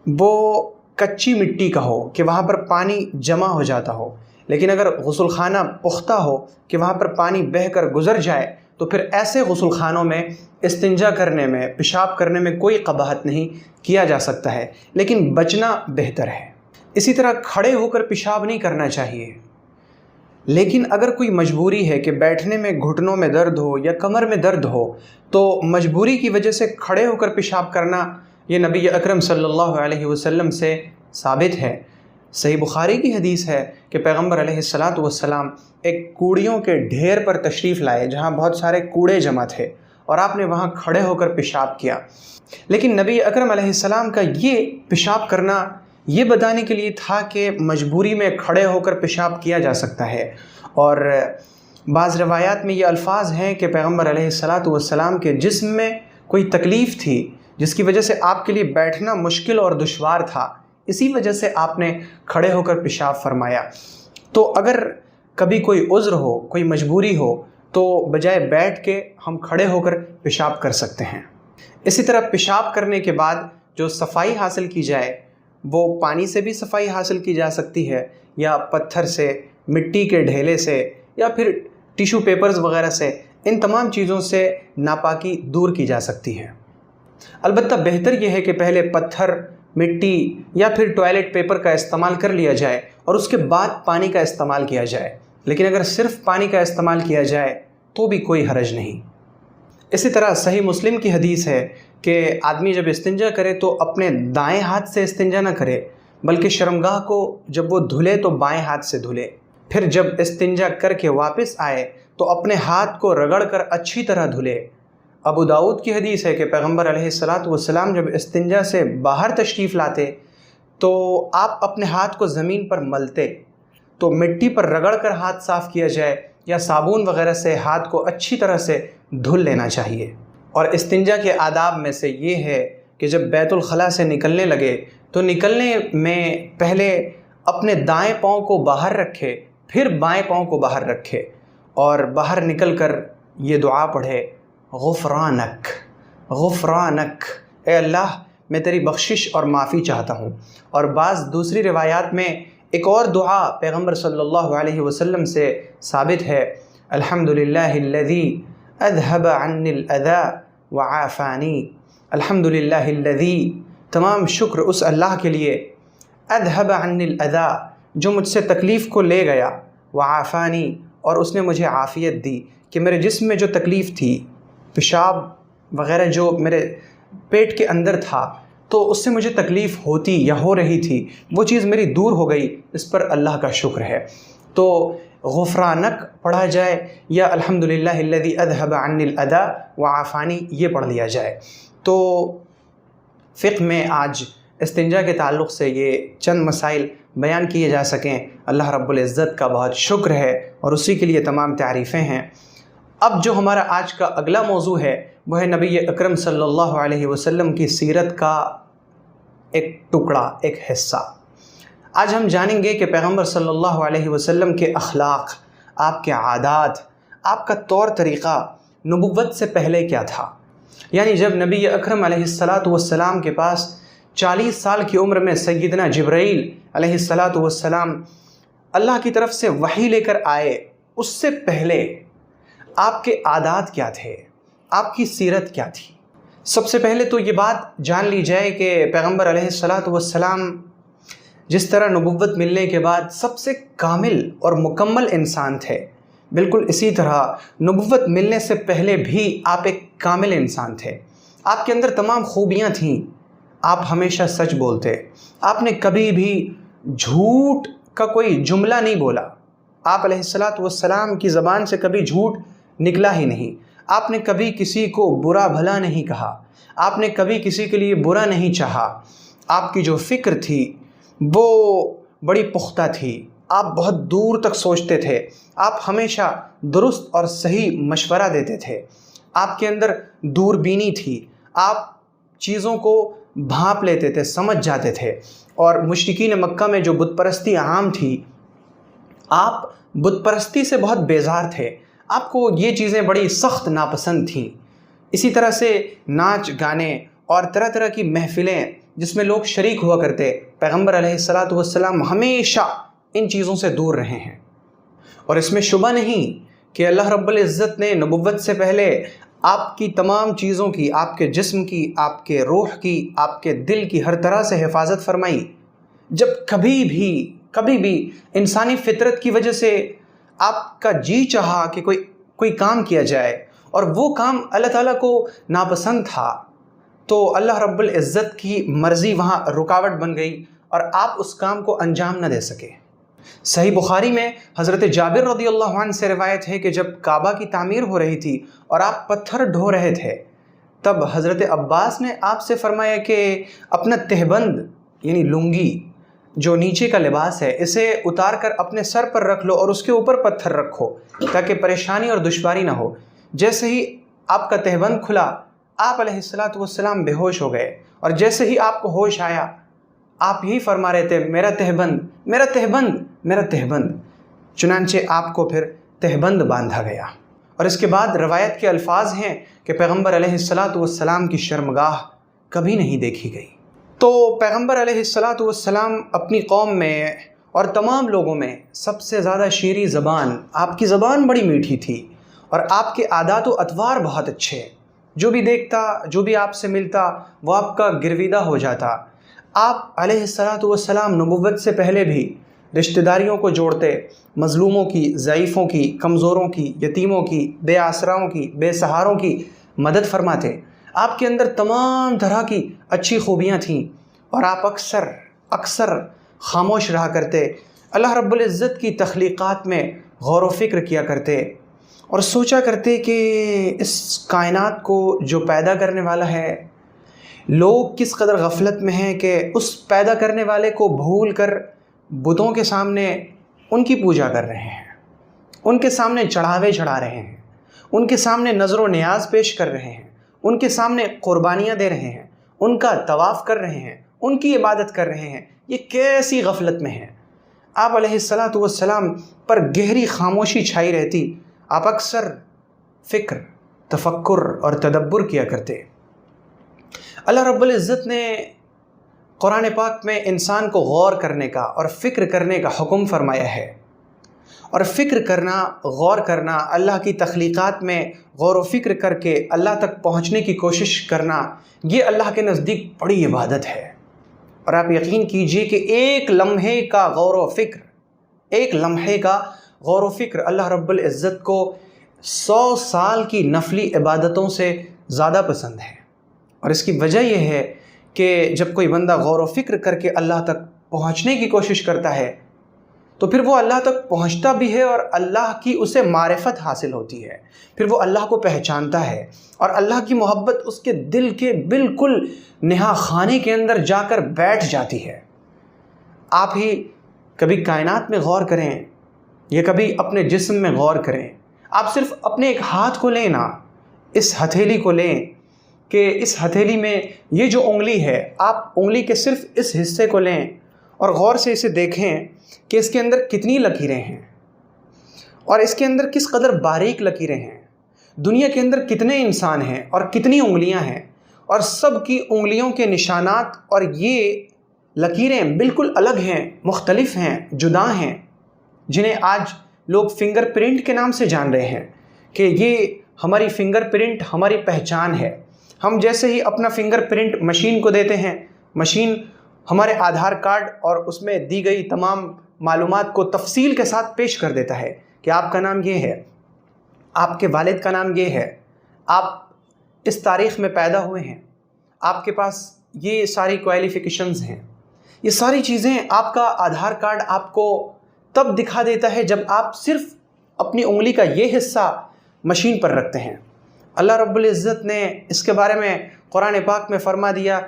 وہ کچی مٹی کا ہو کہ وہاں پر پانی جمع ہو جاتا ہو. لیکن اگر غسل خانہ پختہ ہو کہ وہاں پر پانی بہہ کر گزر جائے تو پھر ایسے غسل خانوں میں استنجا کرنے میں، پیشاب کرنے میں کوئی قباحت نہیں، کیا جا سکتا ہے، لیکن بچنا بہتر ہے. اسی طرح کھڑے ہو کر پیشاب نہیں کرنا چاہیے. لیکن اگر کوئی مجبوری ہے کہ بیٹھنے میں گھٹنوں میں درد ہو یا کمر میں درد ہو تو مجبوری کی وجہ سے کھڑے ہو کر پیشاب کرنا یہ نبی اکرم صلی اللہ علیہ وسلم سے ثابت ہے. صحیح بخاری کی حدیث ہے کہ پیغمبر علیہ السلام ایک کوڑیوں کے ڈھیر پر تشریف لائے جہاں بہت سارے کوڑے جمع تھے، اور آپ نے وہاں کھڑے ہو کر پیشاب کیا. لیکن نبی اکرم علیہ السلام کا یہ پیشاب کرنا یہ بتانے کے لیے تھا کہ مجبوری میں کھڑے ہو کر پیشاب کیا جا سکتا ہے. اور بعض روایات میں یہ الفاظ ہیں کہ پیغمبر علیہ السلام کے جسم میں کوئی تکلیف تھی جس کی وجہ سے آپ کے لیے بیٹھنا مشکل اور دشوار تھا، اسی وجہ سے آپ نے کھڑے ہو کر پیشاب فرمایا. تو اگر کبھی کوئی عذر ہو، کوئی مجبوری ہو تو بجائے بیٹھ کے ہم کھڑے ہو کر پیشاب کر سکتے ہیں. اسی طرح پیشاب کرنے کے بعد جو صفائی حاصل کی جائے وہ پانی سے بھی صفائی حاصل کی جا سکتی ہے، یا پتھر سے، مٹی کے ڈھیلے سے، یا پھر ٹیشو پیپرز وغیرہ سے. ان تمام چیزوں سے ناپاکی دور کی جا سکتی ہے. البتہ بہتر یہ ہے کہ پہلے پتھر، مٹی یا پھر ٹوائلٹ پیپر کا استعمال کر لیا جائے اور اس کے بعد پانی کا استعمال کیا جائے. لیکن اگر صرف پانی کا استعمال کیا جائے تو بھی کوئی حرج نہیں. اسی طرح صحیح مسلم کی حدیث ہے کہ آدمی جب استنجا کرے تو اپنے دائیں ہاتھ سے استنجا نہ کرے، بلکہ شرمگاہ کو جب وہ دھلے تو بائیں ہاتھ سے دھلے. پھر جب استنجا کر کے واپس آئے تو اپنے ہاتھ کو رگڑ کر اچھی طرح دھلے. ابو داؤد کی حدیث ہے کہ پیغمبر علیہ السلام جب استنجا سے باہر تشریف لاتے تو آپ اپنے ہاتھ کو زمین پر ملتے. تو مٹی پر رگڑ کر ہاتھ صاف کیا جائے یا صابن وغیرہ سے ہاتھ کو اچھی طرح سے دھل لینا چاہیے. اور استنجا کے آداب میں سے یہ ہے کہ جب بیت الخلاء سے نکلنے لگے تو نکلنے میں پہلے اپنے دائیں پاؤں کو باہر رکھے، پھر بائیں پاؤں کو باہر رکھے، اور باہر نکل کر یہ دعا پڑھے، غفرانک غفرانک، اے اللہ میں تیری بخشش اور معافی چاہتا ہوں. اور بعض دوسری روایات میں ایک اور دعا پیغمبر صلی اللہ علیہ وسلم سے ثابت ہے، الحمدللہ الذی اذھب عنی الاذی وعافانی، الحمدللہ الذی، تمام شکر اس اللہ کے لیے، اذھب عنی الاذی، جو مجھ سے تکلیف کو لے گیا، وعافانی، اور اس نے مجھے عافیت دی، کہ میرے جسم میں جو تکلیف تھی، پیشاب وغیرہ جو میرے پیٹ کے اندر تھا تو اس سے مجھے تکلیف ہوتی یا ہو رہی تھی، وہ چیز میری دور ہو گئی، اس پر اللہ کا شکر ہے۔ تو غفرانک پڑھا جائے یا الحمدللہ الذی اذھب عنی الاذی وعافانی یہ پڑھ لیا جائے۔ تو فقہ میں آج استنجا کے تعلق سے یہ چند مسائل بیان کیے جا سکیں، اللہ رب العزت کا بہت شکر ہے اور اسی کے لیے تمام تعریفیں ہیں۔ اب جو ہمارا آج کا اگلا موضوع ہے وہ ہے نبی اکرم صلی اللہ علیہ وسلم کی سیرت کا ایک ٹکڑا، ایک حصہ۔ آج ہم جانیں گے کہ پیغمبر صلی اللہ علیہ وسلم کے اخلاق، آپ کے عادات، آپ کا طور طریقہ نبوت سے پہلے کیا تھا۔ یعنی جب نبی اکرم علیہ السلام کے پاس 40 سال کی عمر میں سیدنا جبرائیل علیہ السلام اللہ کی طرف سے وحی لے کر آئے، اس سے پہلے آپ کے عادات کیا تھے، آپ کی سیرت کیا تھی۔ سب سے پہلے تو یہ بات جان لی جائے کہ پیغمبر علیہ السلام جس طرح نبوت ملنے کے بعد سب سے کامل اور مکمل انسان تھے، بالکل اسی طرح نبوت ملنے سے پہلے بھی آپ ایک کامل انسان تھے۔ آپ کے اندر تمام خوبیاں تھیں، آپ ہمیشہ سچ بولتے، آپ نے کبھی بھی جھوٹ کا کوئی جملہ نہیں بولا، آپ علیہ السلام کی زبان سے کبھی جھوٹ نکلا ہی نہیں، آپ نے کبھی کسی کو برا بھلا نہیں کہا، آپ نے کبھی کسی کے لیے برا نہیں چاہا، آپ کی جو فکر تھی وہ بڑی پختہ تھی، آپ بہت دور تک سوچتے تھے، آپ ہمیشہ درست اور صحیح مشورہ دیتے تھے، آپ کے اندر دوربینی تھی، آپ چیزوں کو بھانپ لیتے تھے، سمجھ جاتے تھے۔ اور مشرکین مکہ میں جو بت پرستی عام تھی، آپ بت پرستی سے بہت بیزار تھے، آپ کو یہ چیزیں بڑی سخت ناپسند تھیں۔ اسی طرح سے ناچ گانے اور طرح طرح کی محفلیں جس میں لوگ شریک ہوا کرتے، پیغمبر علیہ السلام ہمیشہ ان چیزوں سے دور رہے ہیں۔ اور اس میں شبہ نہیں کہ اللہ رب العزت نے نبوت سے پہلے آپ کی تمام چیزوں کی، آپ کے جسم کی، آپ کے روح کی، آپ کے دل کی ہر طرح سے حفاظت فرمائی۔ جب کبھی بھی انسانی فطرت کی وجہ سے آپ کا جی چاہا کہ کوئی کام کیا جائے اور وہ کام اللہ تعالیٰ کو ناپسند تھا، تو اللہ رب العزت کی مرضی وہاں رکاوٹ بن گئی اور آپ اس کام کو انجام نہ دے سکے۔ صحیح بخاری میں حضرت جابر رضی اللہ عنہ سے روایت ہے کہ جب کعبہ کی تعمیر ہو رہی تھی اور آپ پتھر ڈھو رہے تھے، تب حضرت عباس نے آپ سے فرمایا کہ اپنا تہبند یعنی لنگی جو نیچے کا لباس ہے اسے اتار کر اپنے سر پر رکھ لو اور اس کے اوپر پتھر رکھو تاکہ پریشانی اور دشواری نہ ہو۔ جیسے ہی آپ کا تہبند کھلا، آپ علیہ السلام بے ہوش ہو گئے، اور جیسے ہی آپ کو ہوش آیا آپ یہی فرما رہے تھے، میرا تہبند، میرا تہبند، میرا تہبند۔ چنانچہ آپ کو پھر تہبند باندھا گیا۔ اور اس کے بعد روایت کے الفاظ ہیں کہ پیغمبر علیہ السلام کی شرمگاہ کبھی نہیں دیکھی گئی۔ تو پیغمبر علیہ السلام اپنی قوم میں اور تمام لوگوں میں سب سے زیادہ شیریں زبان، آپ کی زبان بڑی میٹھی تھی اور آپ کے عادات و اطوار بہت اچھے، جو بھی دیکھتا، جو بھی آپ سے ملتا وہ آپ کا گرویدہ ہو جاتا۔ آپ علیہ السلام نبوت سے پہلے بھی رشتہ داریوں کو جوڑتے، مظلوموں کی، ضعیفوں کی، کمزوروں کی، یتیموں کی، بے آسراؤں کی، بے سہاروں کی مدد فرماتے۔ آپ کے اندر تمام طرح کی اچھی خوبیاں تھیں اور آپ اکثر خاموش رہا کرتے، اللہ رب العزت کی تخلیقات میں غور و فکر کیا کرتے اور سوچا کرتے کہ اس کائنات کو جو پیدا کرنے والا ہے، لوگ کس قدر غفلت میں ہیں کہ اس پیدا کرنے والے کو بھول کر بتوں کے سامنے ان کی پوجا کر رہے ہیں، ان کے سامنے چڑھاوے چڑھا رہے ہیں، ان کے سامنے نظر و نیاز پیش کر رہے ہیں، ان کے سامنے قربانیاں دے رہے ہیں، ان کا طواف کر رہے ہیں، ان کی عبادت کر رہے ہیں۔ یہ کیسی غفلت میں ہیں۔ آپ علیہ السلام پر گہری خاموشی چھائی رہتی، آپ اکثر فکر، تفکر اور تدبر کیا کرتے۔ اللہ رب العزت نے قرآن پاک میں انسان کو غور کرنے کا اور فکر کرنے کا حکم فرمایا ہے، اور فکر کرنا، غور کرنا، اللہ کی تخلیقات میں غور و فکر کر کے اللہ تک پہنچنے کی کوشش کرنا، یہ اللہ کے نزدیک بڑی عبادت ہے۔ اور آپ یقین کیجئے کہ ایک لمحے کا غور و فکر، ایک لمحے کا غور و فکر اللہ رب العزت کو 100 سال کی نفلی عبادتوں سے زیادہ پسند ہے۔ اور اس کی وجہ یہ ہے کہ جب کوئی بندہ غور و فکر کر کے اللہ تک پہنچنے کی کوشش کرتا ہے تو پھر وہ اللہ تک پہنچتا بھی ہے، اور اللہ کی اسے معرفت حاصل ہوتی ہے، پھر وہ اللہ کو پہچانتا ہے، اور اللہ کی محبت اس کے دل کے بالکل نہا خانے کے اندر جا کر بیٹھ جاتی ہے۔ آپ ہی کبھی کائنات میں غور کریں یا کبھی اپنے جسم میں غور کریں، آپ صرف اپنے ایک ہاتھ کو لیں نا، اس ہتھیلی کو لیں کہ اس ہتھیلی میں یہ جو انگلی ہے، آپ انگلی کے صرف اس حصے کو لیں اور غور سے اسے دیکھیں کہ اس کے اندر کتنی لکیریں ہیں، اور اس کے اندر کس قدر باریک لکیریں ہیں، دنیا کے اندر کتنے انسان ہیں اور کتنی انگلیاں ہیں، اور سب کی انگلیوں کے نشانات اور یہ لکیریں بالکل الگ ہیں، مختلف ہیں، جدا ہیں، جنہیں آج لوگ فنگر پرنٹ کے نام سے جان رہے ہیں کہ یہ ہماری فنگر پرنٹ ہماری پہچان ہے۔ ہم جیسے ہی اپنا فنگر پرنٹ مشین کو دیتے ہیں، مشین ہمارے آدھار کارڈ اور اس میں دی گئی تمام معلومات کو تفصیل کے ساتھ پیش کر دیتا ہے کہ آپ کا نام یہ ہے، آپ کے والد کا نام یہ ہے، آپ اس تاریخ میں پیدا ہوئے ہیں، آپ کے پاس یہ ساری کوالیفیکیشنز ہیں۔ یہ ساری چیزیں آپ کا آدھار کارڈ آپ کو تب دکھا دیتا ہے جب آپ صرف اپنی انگلی کا یہ حصہ مشین پر رکھتے ہیں۔ اللہ رب العزت نے اس کے بارے میں قرآن پاک میں فرما دیا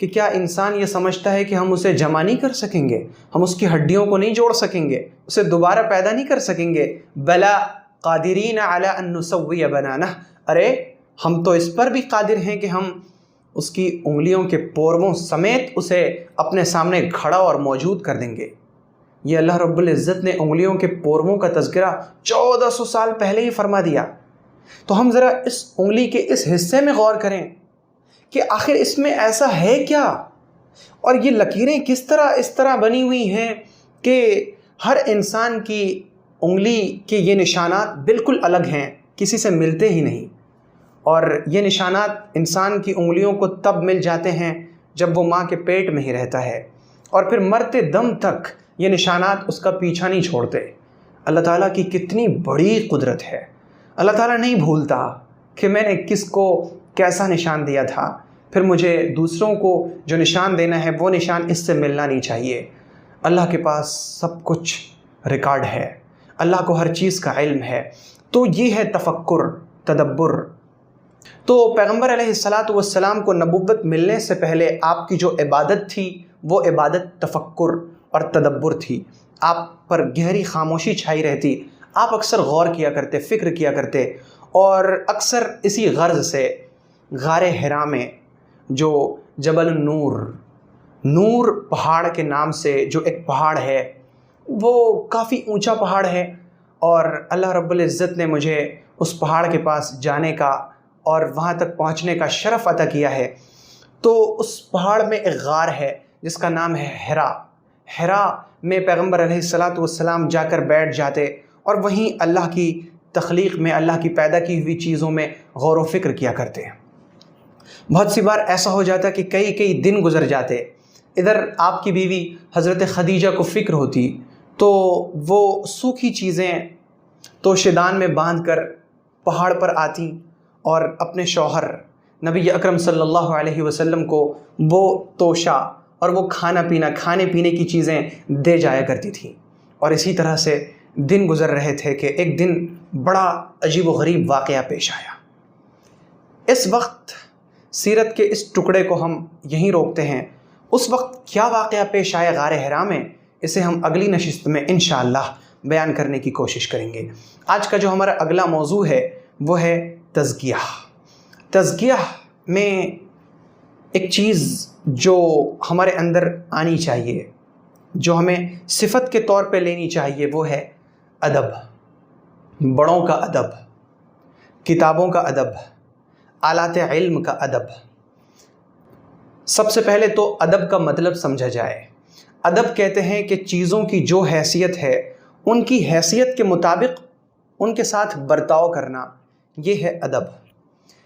کہ کیا انسان یہ سمجھتا ہے کہ ہم اسے جمع نہیں کر سکیں گے، ہم اس کی ہڈیوں کو نہیں جوڑ سکیں گے، اسے دوبارہ پیدا نہیں کر سکیں گے؟ بلا قادرین علی ان نسوی بنانہ، ارے ہم تو اس پر بھی قادر ہیں کہ ہم اس کی انگلیوں کے پوروں سمیت اسے اپنے سامنے کھڑا اور موجود کر دیں گے۔ یہ اللہ رب العزت نے انگلیوں کے پوروں کا تذکرہ 1400 سال پہلے ہی فرما دیا۔ تو ہم ذرا اس انگلی کے اس حصے میں غور کریں کہ آخر اس میں ایسا ہے کیا، اور یہ لکیریں کس طرح اس طرح بنی ہوئی ہیں کہ ہر انسان کی انگلی کے یہ نشانات بالکل الگ ہیں، کسی سے ملتے ہی نہیں، اور یہ نشانات انسان کی انگلیوں کو تب مل جاتے ہیں جب وہ ماں کے پیٹ میں ہی رہتا ہے، اور پھر مرتے دم تک یہ نشانات اس کا پیچھا نہیں چھوڑتے۔ اللہ تعالیٰ کی کتنی بڑی قدرت ہے۔ اللہ تعالیٰ نہیں بھولتا کہ میں نے کس کو کیسا نشان دیا تھا، پھر مجھے دوسروں کو جو نشان دینا ہے وہ نشان اس سے ملنا نہیں چاہیے۔ اللہ کے پاس سب کچھ ریکارڈ ہے، اللہ کو ہر چیز کا علم ہے۔ تو یہ ہے تفکر، تدبر۔ تو پیغمبر علیہ السلام کو نبوت ملنے سے پہلے آپ کی جو عبادت تھی وہ عبادت تفکر اور تدبر تھی۔ آپ پر گہری خاموشی چھائی رہتی، آپ اکثر غور کیا کرتے، فکر کیا کرتے، اور اکثر اسی غرض سے غار حرا میں جو جبل النور، نور پہاڑ کے نام سے جو ایک پہاڑ ہے، وہ کافی اونچا پہاڑ ہے، اور اللہ رب العزت نے مجھے اس پہاڑ کے پاس جانے کا اور وہاں تک پہنچنے کا شرف عطا کیا ہے۔ تو اس پہاڑ میں ایک غار ہے جس کا نام ہے حرا۔ حرا میں پیغمبر علیہ السلام جا کر بیٹھ جاتے اور وہیں اللہ کی تخلیق میں، اللہ کی پیدا کی ہوئی چیزوں میں غور و فکر کیا کرتے ہیں۔ بہت سی بار ایسا ہو جاتا کہ کئی دن گزر جاتے، ادھر آپ کی بیوی حضرت خدیجہ کو فکر ہوتی تو وہ سوکھی چیزیں توشے دان میں باندھ کر پہاڑ پر آتی اور اپنے شوہر نبی اکرم صلی اللہ علیہ وسلم کو وہ توشہ اور وہ کھانے پینے کی چیزیں دے جایا کرتی تھیں۔ اور اسی طرح سے دن گزر رہے تھے کہ ایک دن بڑا عجیب و غریب واقعہ پیش آیا۔ اس وقت سیرت کے اس ٹکڑے کو ہم یہیں روکتے ہیں۔ اس وقت کیا واقعہ پیش آیا غار حرا میں، اسے ہم اگلی نشست میں انشاءاللہ بیان کرنے کی کوشش کریں گے۔ آج کا جو ہمارا اگلا موضوع ہے وہ ہے تزکیہ۔ تزکیہ میں ایک چیز جو ہمارے اندر آنی چاہیے، جو ہمیں صفت کے طور پہ لینی چاہیے، وہ ہے ادب، بڑوں کا ادب، کتابوں کا ادب، آلات علم کا ادب۔ سب سے پہلے تو ادب کا مطلب سمجھا جائے۔ ادب کہتے ہیں کہ چیزوں کی جو حیثیت ہے ان کی حیثیت کے مطابق ان کے ساتھ برتاؤ کرنا، یہ ہے ادب۔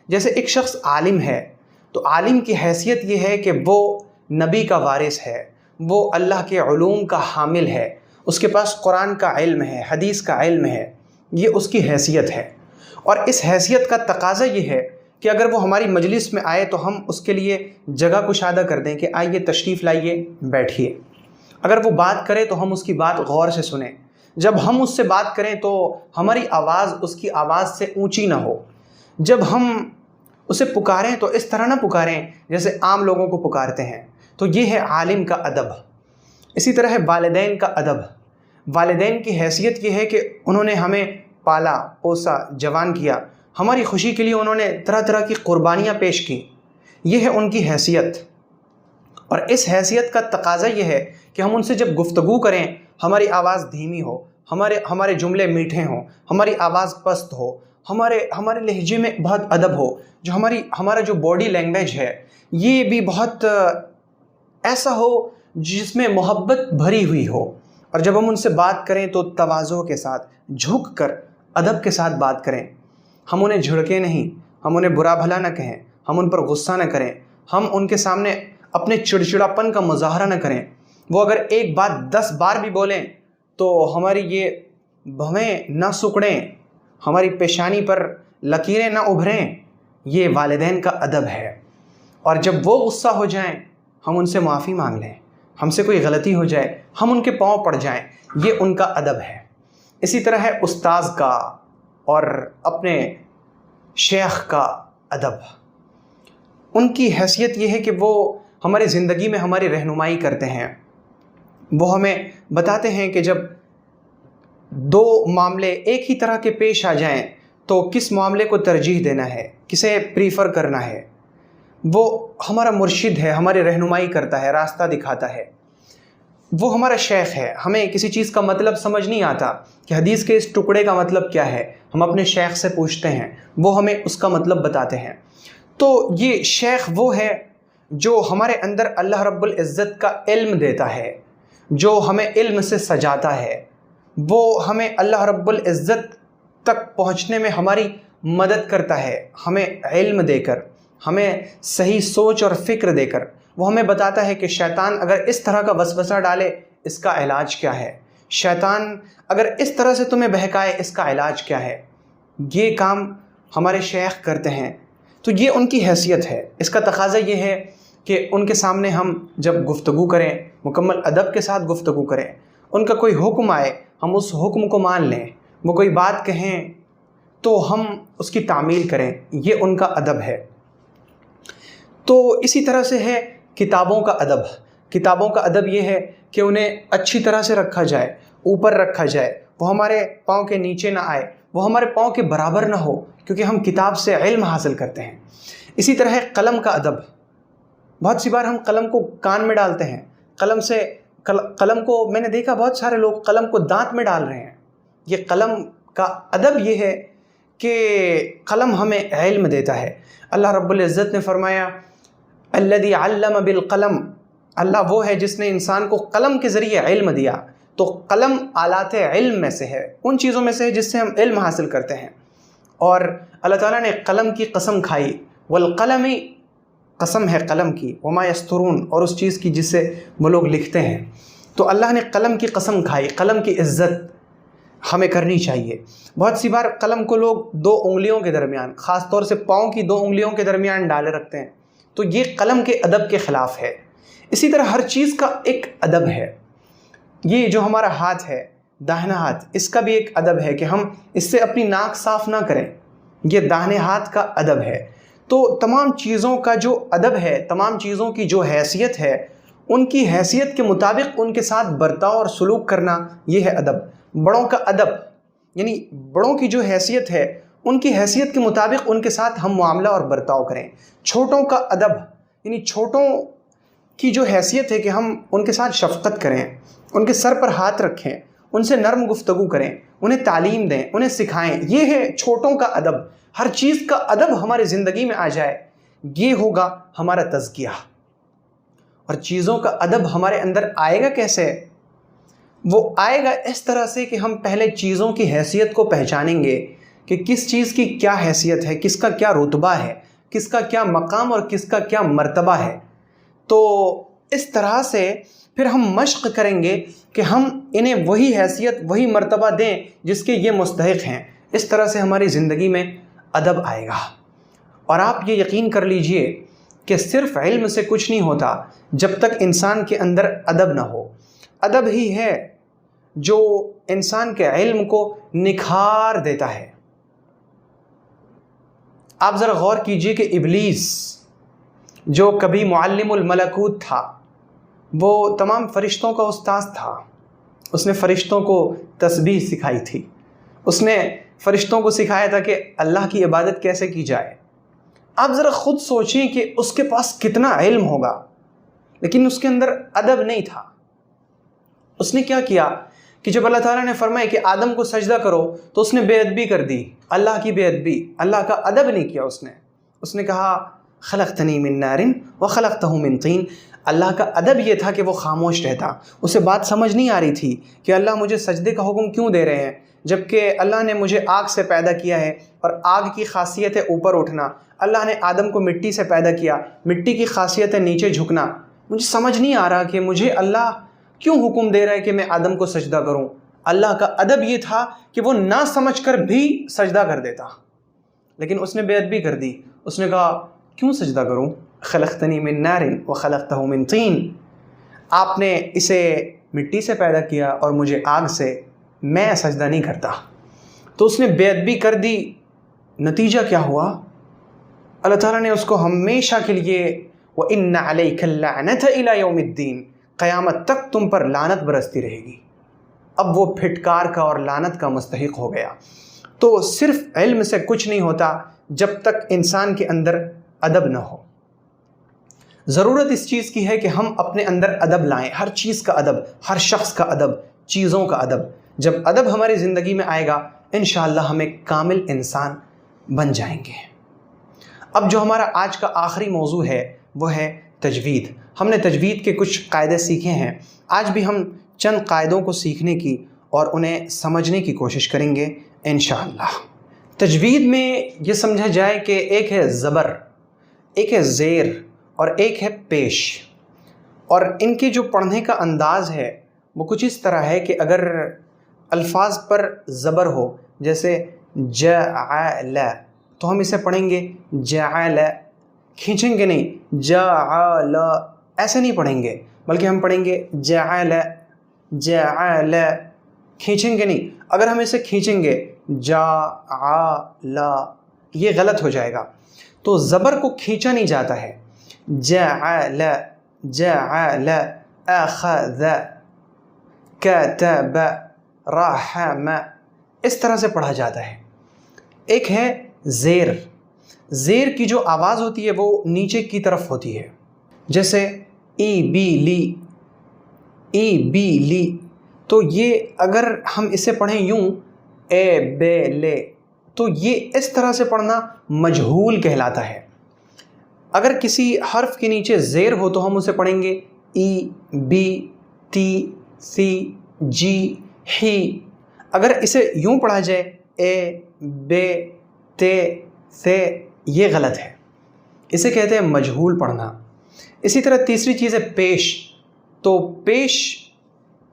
جیسے ایک شخص عالم ہے تو عالم کی حیثیت یہ ہے کہ وہ نبی کا وارث ہے، وہ اللہ کے علوم کا حامل ہے، اس کے پاس قرآن کا علم ہے، حدیث کا علم ہے، یہ اس کی حیثیت ہے۔ اور اس حیثیت کا تقاضا یہ ہے کہ اگر وہ ہماری مجلس میں آئے تو ہم اس کے لیے جگہ کشادہ کر دیں کہ آئیے تشریف لائیے، بیٹھیے۔ اگر وہ بات کرے تو ہم اس کی بات غور سے سنیں۔ جب ہم اس سے بات کریں تو ہماری آواز اس کی آواز سے اونچی نہ ہو۔ جب ہم اسے پکاریں تو اس طرح نہ پکاریں جیسے عام لوگوں کو پکارتے ہیں۔ تو یہ ہے عالم کا ادب۔ اسی طرح ہے والدین کا ادب۔ والدین کی حیثیت یہ ہے کہ انہوں نے ہمیں پالا پوسا، جوان کیا، ہماری خوشی کے لیے انہوں نے طرح طرح کی قربانیاں پیش کی، یہ ہے ان کی حیثیت۔ اور اس حیثیت کا تقاضا یہ ہے کہ ہم ان سے جب گفتگو کریں ہماری آواز دھیمی ہو، ہمارے جملے میٹھے ہوں، ہماری آواز پست ہو، ہمارے لہجے میں بہت ادب ہو، جو ہمارا جو باڈی لینگویج ہے یہ بھی بہت ایسا ہو جس میں محبت بھری ہوئی ہو۔ اور جب ہم ان سے بات کریں تو تواضع کے ساتھ، جھک کر، ادب کے ساتھ بات کریں۔ ہم انہیں جھڑکیں نہیں، ہم انہیں برا بھلا نہ کہیں، ہم ان پر غصہ نہ کریں، ہم ان کے سامنے اپنے چڑچڑاپن کا مظاہرہ نہ کریں۔ وہ اگر ایک بات 10 بار بھی بولیں تو ہماری یہ بھویں نہ سکڑیں، ہماری پیشانی پر لکیریں نہ ابھریں، یہ والدین کا ادب ہے۔ اور جب وہ غصہ ہو جائیں ہم ان سے معافی مانگ لیں، ہم سے کوئی غلطی ہو جائے ہم ان کے پاؤں پڑ جائیں، یہ ان کا ادب ہے۔ اسی طرح ہے استاذ کا اور اپنے شیخ کا ادب۔ ان کی حیثیت یہ ہے کہ وہ ہماری زندگی میں ہماری رہنمائی کرتے ہیں۔ وہ ہمیں بتاتے ہیں کہ جب 2 معاملے ایک ہی طرح کے پیش آ جائیں تو کس معاملے کو ترجیح دینا ہے، کسے پریفر کرنا ہے۔ وہ ہمارا مرشد ہے، ہماری رہنمائی کرتا ہے، راستہ دکھاتا ہے۔ وہ ہمارا شیخ ہے۔ ہمیں کسی چیز کا مطلب سمجھ نہیں آتا کہ حدیث کے اس ٹکڑے کا مطلب کیا ہے، ہم اپنے شیخ سے پوچھتے ہیں، وہ ہمیں اس کا مطلب بتاتے ہیں۔ تو یہ شیخ وہ ہے جو ہمارے اندر اللہ رب العزت کا علم دیتا ہے، جو ہمیں علم سے سجاتا ہے، وہ ہمیں اللہ رب العزت تک پہنچنے میں ہماری مدد کرتا ہے، ہمیں علم دے کر، ہمیں صحیح سوچ اور فکر دے کر۔ وہ ہمیں بتاتا ہے کہ شیطان اگر اس طرح کا وسوسہ ڈالے اس کا علاج کیا ہے، شیطان اگر اس طرح سے تمہیں بہکائے اس کا علاج کیا ہے۔ یہ کام ہمارے شیخ کرتے ہیں۔ تو یہ ان کی حیثیت ہے۔ اس کا تقاضا یہ ہے کہ ان کے سامنے ہم جب گفتگو کریں مکمل ادب کے ساتھ گفتگو کریں۔ ان کا کوئی حکم آئے ہم اس حکم کو مان لیں، وہ کوئی بات کہیں تو ہم اس کی تعمیل کریں، یہ ان کا ادب ہے۔ تو اسی طرح سے ہے کتابوں کا ادب۔ کتابوں کا ادب یہ ہے کہ انہیں اچھی طرح سے رکھا جائے، اوپر رکھا جائے، وہ ہمارے پاؤں کے نیچے نہ آئے، وہ ہمارے پاؤں کے برابر نہ ہو، کیونکہ ہم کتاب سے علم حاصل کرتے ہیں۔ اسی طرح ہے قلم کا ادب۔ بہت سی بار ہم قلم کو کان میں ڈالتے ہیں، قلم کو میں نے دیکھا بہت سارے لوگ قلم کو دانت میں ڈال رہے ہیں۔ یہ قلم کا ادب یہ ہے کہ قلم ہمیں علم دیتا ہے۔ اللہ رب العزت نے فرمایا الذی علم بالقلم، اللہ وہ ہے جس نے انسان کو قلم کے ذریعے علم دیا۔ تو قلم آلات علم میں سے ہے، ان چیزوں میں سے ہے جس سے ہم علم حاصل کرتے ہیں۔ اور اللہ تعالیٰ نے قلم کی قسم کھائی، والقلم، قسم ہے قلم کی، وما یسترون، اور اس چیز کی جس سے وہ لوگ لکھتے ہیں۔ تو اللہ نے قلم کی قسم کھائی۔ قلم کی عزت ہمیں کرنی چاہیے۔ بہت سی بار قلم کو لوگ 2 انگلیوں کے درمیان، خاص طور سے پاؤں کی 2 انگلیوں کے درمیان ڈالے رکھتے ہیں، تو یہ قلم کے ادب کے خلاف ہے۔ اسی طرح ہر چیز کا ایک ادب ہے۔ یہ جو ہمارا ہاتھ ہے، داہنا ہاتھ، اس کا بھی ایک ادب ہے کہ ہم اس سے اپنی ناک صاف نہ کریں، یہ داہنے ہاتھ کا ادب ہے۔ تو تمام چیزوں کا جو ادب ہے، تمام چیزوں کی جو حیثیت ہے، ان کی حیثیت کے مطابق ان کے ساتھ برتاؤ اور سلوک کرنا، یہ ہے ادب۔ بڑوں کا ادب یعنی بڑوں کی جو حیثیت ہے ان کی حیثیت کے مطابق ان کے ساتھ ہم معاملہ اور برتاؤ کریں۔ چھوٹوں کا ادب یعنی چھوٹوں کی جو حیثیت ہے کہ ہم ان کے ساتھ شفقت کریں، ان کے سر پر ہاتھ رکھیں، ان سے نرم گفتگو کریں، انہیں تعلیم دیں، انہیں سکھائیں، یہ ہے چھوٹوں کا ادب۔ ہر چیز کا ادب ہماری زندگی میں آ جائے، یہ ہوگا ہمارا تزکیہ۔ اور چیزوں کا ادب ہمارے اندر آئے گا کیسے؟ وہ آئے گا اس طرح سے کہ ہم پہلے چیزوں کی حیثیت کو پہچانیں گے کہ کس چیز کی کیا حیثیت ہے، کس کا کیا رتبہ ہے، کس کا کیا مقام اور کس کا کیا مرتبہ ہے۔ تو اس طرح سے پھر ہم مشق کریں گے کہ ہم انہیں وہی حیثیت وہی مرتبہ دیں جس کے یہ مستحق ہیں۔ اس طرح سے ہماری زندگی میں ادب آئے گا۔ اور آپ یہ یقین کر لیجئے کہ صرف علم سے کچھ نہیں ہوتا جب تک انسان کے اندر ادب نہ ہو۔ ادب ہی ہے جو انسان کے علم کو نکھار دیتا ہے۔ آپ ذرا غور کیجئے کہ ابلیس جو کبھی معلم الملکوت تھا، وہ تمام فرشتوں کا استاذ تھا۔ اس نے فرشتوں کو تسبیح سکھائی تھی، اس نے فرشتوں کو سکھایا تھا کہ اللہ کی عبادت کیسے کی جائے۔ آپ ذرا خود سوچیں کہ اس کے پاس کتنا علم ہوگا، لیکن اس کے اندر ادب نہیں تھا۔ اس نے کیا کیا کہ جب اللہ تعالیٰ نے فرمایا کہ آدم کو سجدہ کرو تو اس نے بے ادبی کر دی، اللہ کی بے ادبی، اللہ کا ادب نہیں کیا۔ اس نے کہا خلقتنی من نار وخلقتہ من طین۔ اللہ کا ادب یہ تھا کہ وہ خاموش رہتا۔ اسے بات سمجھ نہیں آ رہی تھی کہ اللہ مجھے سجدے کا حکم کیوں دے رہے ہیں، جبکہ اللہ نے مجھے آگ سے پیدا کیا ہے اور آگ کی خاصیت ہے اوپر اٹھنا۔ اللہ نے آدم کو مٹی سے پیدا کیا، مٹی کی خاصیت ہے نیچے جھکنا۔ مجھے سمجھ نہیں آ رہا کہ مجھے اللہ کیوں حکم دے رہا ہے کہ میں آدم کو سجدہ کروں۔ اللہ کا ادب یہ تھا کہ وہ نہ سمجھ کر بھی سجدہ کر دیتا، لیکن اس نے بے ادبی کر دی۔ اس نے کہا کیوں سجدہ کروں، خلقتنی من نار وخلقتہ من طین۔ آپ نے اسے مٹی سے پیدا کیا اور مجھے آگ سے، میں سجدہ نہیں کرتا۔ تو اس نے بے ادبی کر دی۔ نتیجہ کیا ہوا؟ اللہ تعالیٰ نے اس کو ہمیشہ کے لیے وَإِنَّ عَلَيْكَ اللَّعْنَةَ إِلَى يَوْمِ الدِّينِ، قیامت تک تم پر لعنت برستی رہے گی۔ اب وہ پھٹکار کا اور لعنت کا مستحق ہو گیا۔ تو صرف علم سے کچھ نہیں ہوتا جب تک انسان کے اندر ادب نہ ہو۔ ضرورت اس چیز کی ہے کہ ہم اپنے اندر ادب لائیں، ہر چیز کا ادب، ہر شخص کا ادب، چیزوں کا ادب۔ جب ادب ہماری زندگی میں آئے گا انشاءاللہ ہم ایک کامل انسان بن جائیں گے۔ اب جو ہمارا آج کا آخری موضوع ہے وہ ہے تجوید۔ ہم نے تجوید کے کچھ قاعدے سیکھے ہیں، آج بھی ہم چند قاعدوں کو سیکھنے کی اور انہیں سمجھنے کی کوشش کریں گے انشاءاللہ۔ تجوید میں یہ سمجھا جائے کہ ایک ہے زبر، ایک ہے زیر اور ایک ہے پیش، اور ان کے جو پڑھنے کا انداز ہے وہ کچھ اس طرح ہے کہ اگر الفاظ پر زبر ہو، جیسے جعل، تو ہم اسے پڑھیں گے جعل، کھینچیں گے نہیں، جعل ایسے نہیں پڑھیں گے، بلکہ ہم پڑھیں گے جعل جعل، کھینچیں گے نہیں۔ اگر ہم اسے کھینچیں گے جعل، یہ غلط ہو جائے گا۔ تو زبر کو کھینچا نہیں جاتا ہے، جعل جعل، اخذ کتب رحم، اس طرح سے پڑھا جاتا ہے۔ ایک ہے زیر، زیر کی جو آواز ہوتی ہے وہ نیچے کی طرف ہوتی ہے، جیسے ای بی لی، ای بی لی، تو یہ اگر ہم اسے پڑھیں یوں اے بے لے، تو یہ اس طرح سے پڑھنا مجہول کہلاتا ہے۔ اگر کسی حرف کے نیچے زیر ہو تو ہم اسے پڑھیں گے ای بی تی سی جی ہی۔ اگر اسے یوں پڑھا جائے اے بے تے سے، یہ غلط ہے، اسے کہتے ہیں مجہول پڑھنا۔ اسی طرح تیسری چیز ہے پیش۔ تو پیش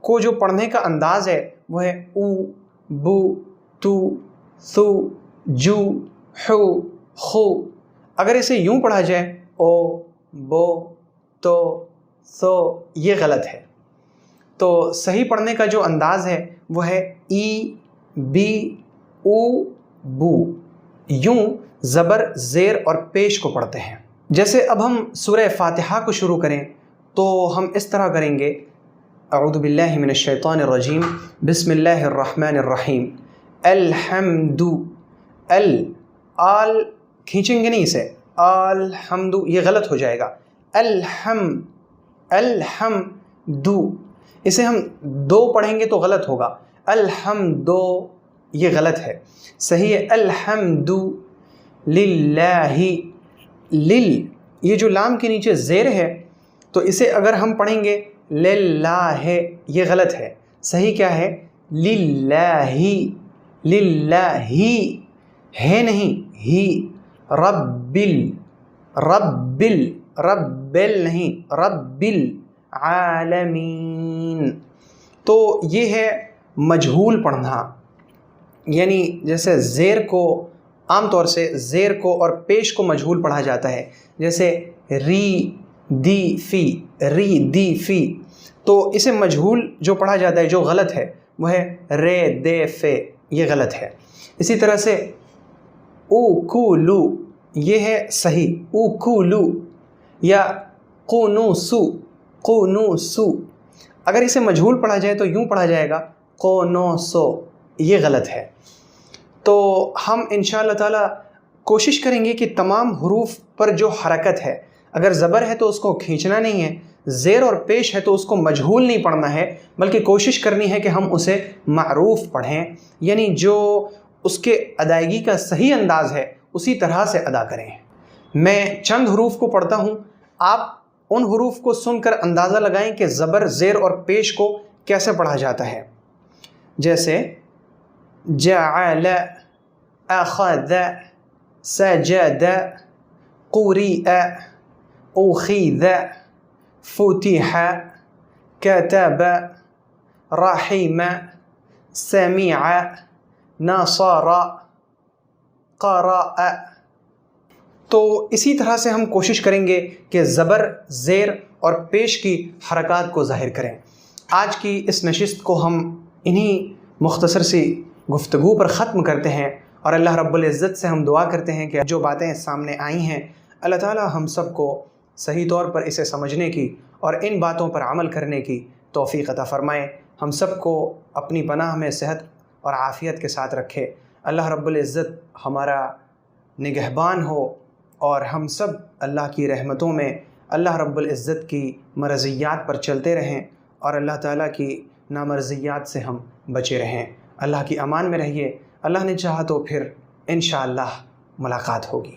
کو جو پڑھنے کا انداز ہے وہ ہے او بو تو ثو جو حو خو۔ اگر اسے یوں پڑھا جائے او بو تو سو، یہ غلط ہے۔ تو صحیح پڑھنے کا جو انداز ہے وہ ہے ای بی او بو، یوں زبر زیر اور پیش کو پڑھتے ہیں۔ جیسے اب ہم سورہ فاتحہ کو شروع کریں تو ہم اس طرح کریں گے اعوذ باللہ من الشیطان الرجیم، بسم اللہ الرحمن الرحیم، الحمد، آل کھینچیں گے نہیں اسے، الحمد، یہ غلط ہو جائے گا، الحمد، اسے ہم دو پڑھیں گے تو غلط ہوگا، الحمد، یہ غلط ہے، صحیح ہے الحمد للہ، لل، یہ جو لام کے نیچے زیر ہے تو اسے اگر ہم پڑھیں گے للہ، یہ غلط ہے، صحیح کیا ہے؟ للہ، للہ ہے نہیں، ہی، ربل، ربل، ربل نہیں، ربل عالمین۔ تو یہ ہے مجہول پڑھنا، یعنی جیسے زیر کو عام طور سے زیر کو اور پیش کو مجہول پڑھا جاتا ہے، جیسے ری دی فی، ری دی فی، تو اسے مجہول جو پڑھا جاتا ہے جو غلط ہے وہ ہے رے دے فے، یہ غلط ہے۔ اسی طرح سے او کو لو، یہ ہے صحیح، او کو لو، یا قونو سو، قونو سو، اگر اسے مجہول پڑھا جائے تو یوں پڑھا جائے گا قونو سو، یہ غلط ہے۔ تو ہم انشاءاللہ تعالی کوشش کریں گے کہ تمام حروف پر جو حرکت ہے، اگر زبر ہے تو اس کو کھینچنا نہیں ہے، زیر اور پیش ہے تو اس کو مجہول نہیں پڑھنا ہے، بلکہ کوشش کرنی ہے کہ ہم اسے معروف پڑھیں، یعنی جو اس کے ادائیگی کا صحیح انداز ہے اسی طرح سے ادا کریں۔ میں چند حروف کو پڑھتا ہوں، آپ ان حروف کو سن کر اندازہ لگائیں کہ زبر، زیر اور پیش کو کیسے پڑھا جاتا ہے۔ جیسے جعل، اخذ، سجد، قرئ، اخذ، فتح، كتب، رحم، سمع، نصر، قرأ۔ تو اسی طرح سے ہم کوشش کریں گے کہ زبر، زیر اور پیش کی حرکات کو ظاہر کریں۔ آج کی اس نشست کو ہم انہی مختصر سی گفتگو پر ختم کرتے ہیں، اور اللہ رب العزت سے ہم دعا کرتے ہیں کہ جو باتیں سامنے آئی ہیں اللہ تعالی ہم سب کو صحیح طور پر اسے سمجھنے کی اور ان باتوں پر عمل کرنے کی توفیق عطا فرمائے۔ ہم سب کو اپنی پناہ میں صحت اور عافیت کے ساتھ رکھے۔ اللہ رب العزت ہمارا نگہبان ہو، اور ہم سب اللہ کی رحمتوں میں اللہ رب العزت کی مرضیات پر چلتے رہیں، اور اللہ تعالیٰ کی نامرضیات سے ہم بچے رہیں۔ اللہ کی امان میں رہیے۔ اللہ نے چاہا تو پھر انشاءاللہ ملاقات ہوگی۔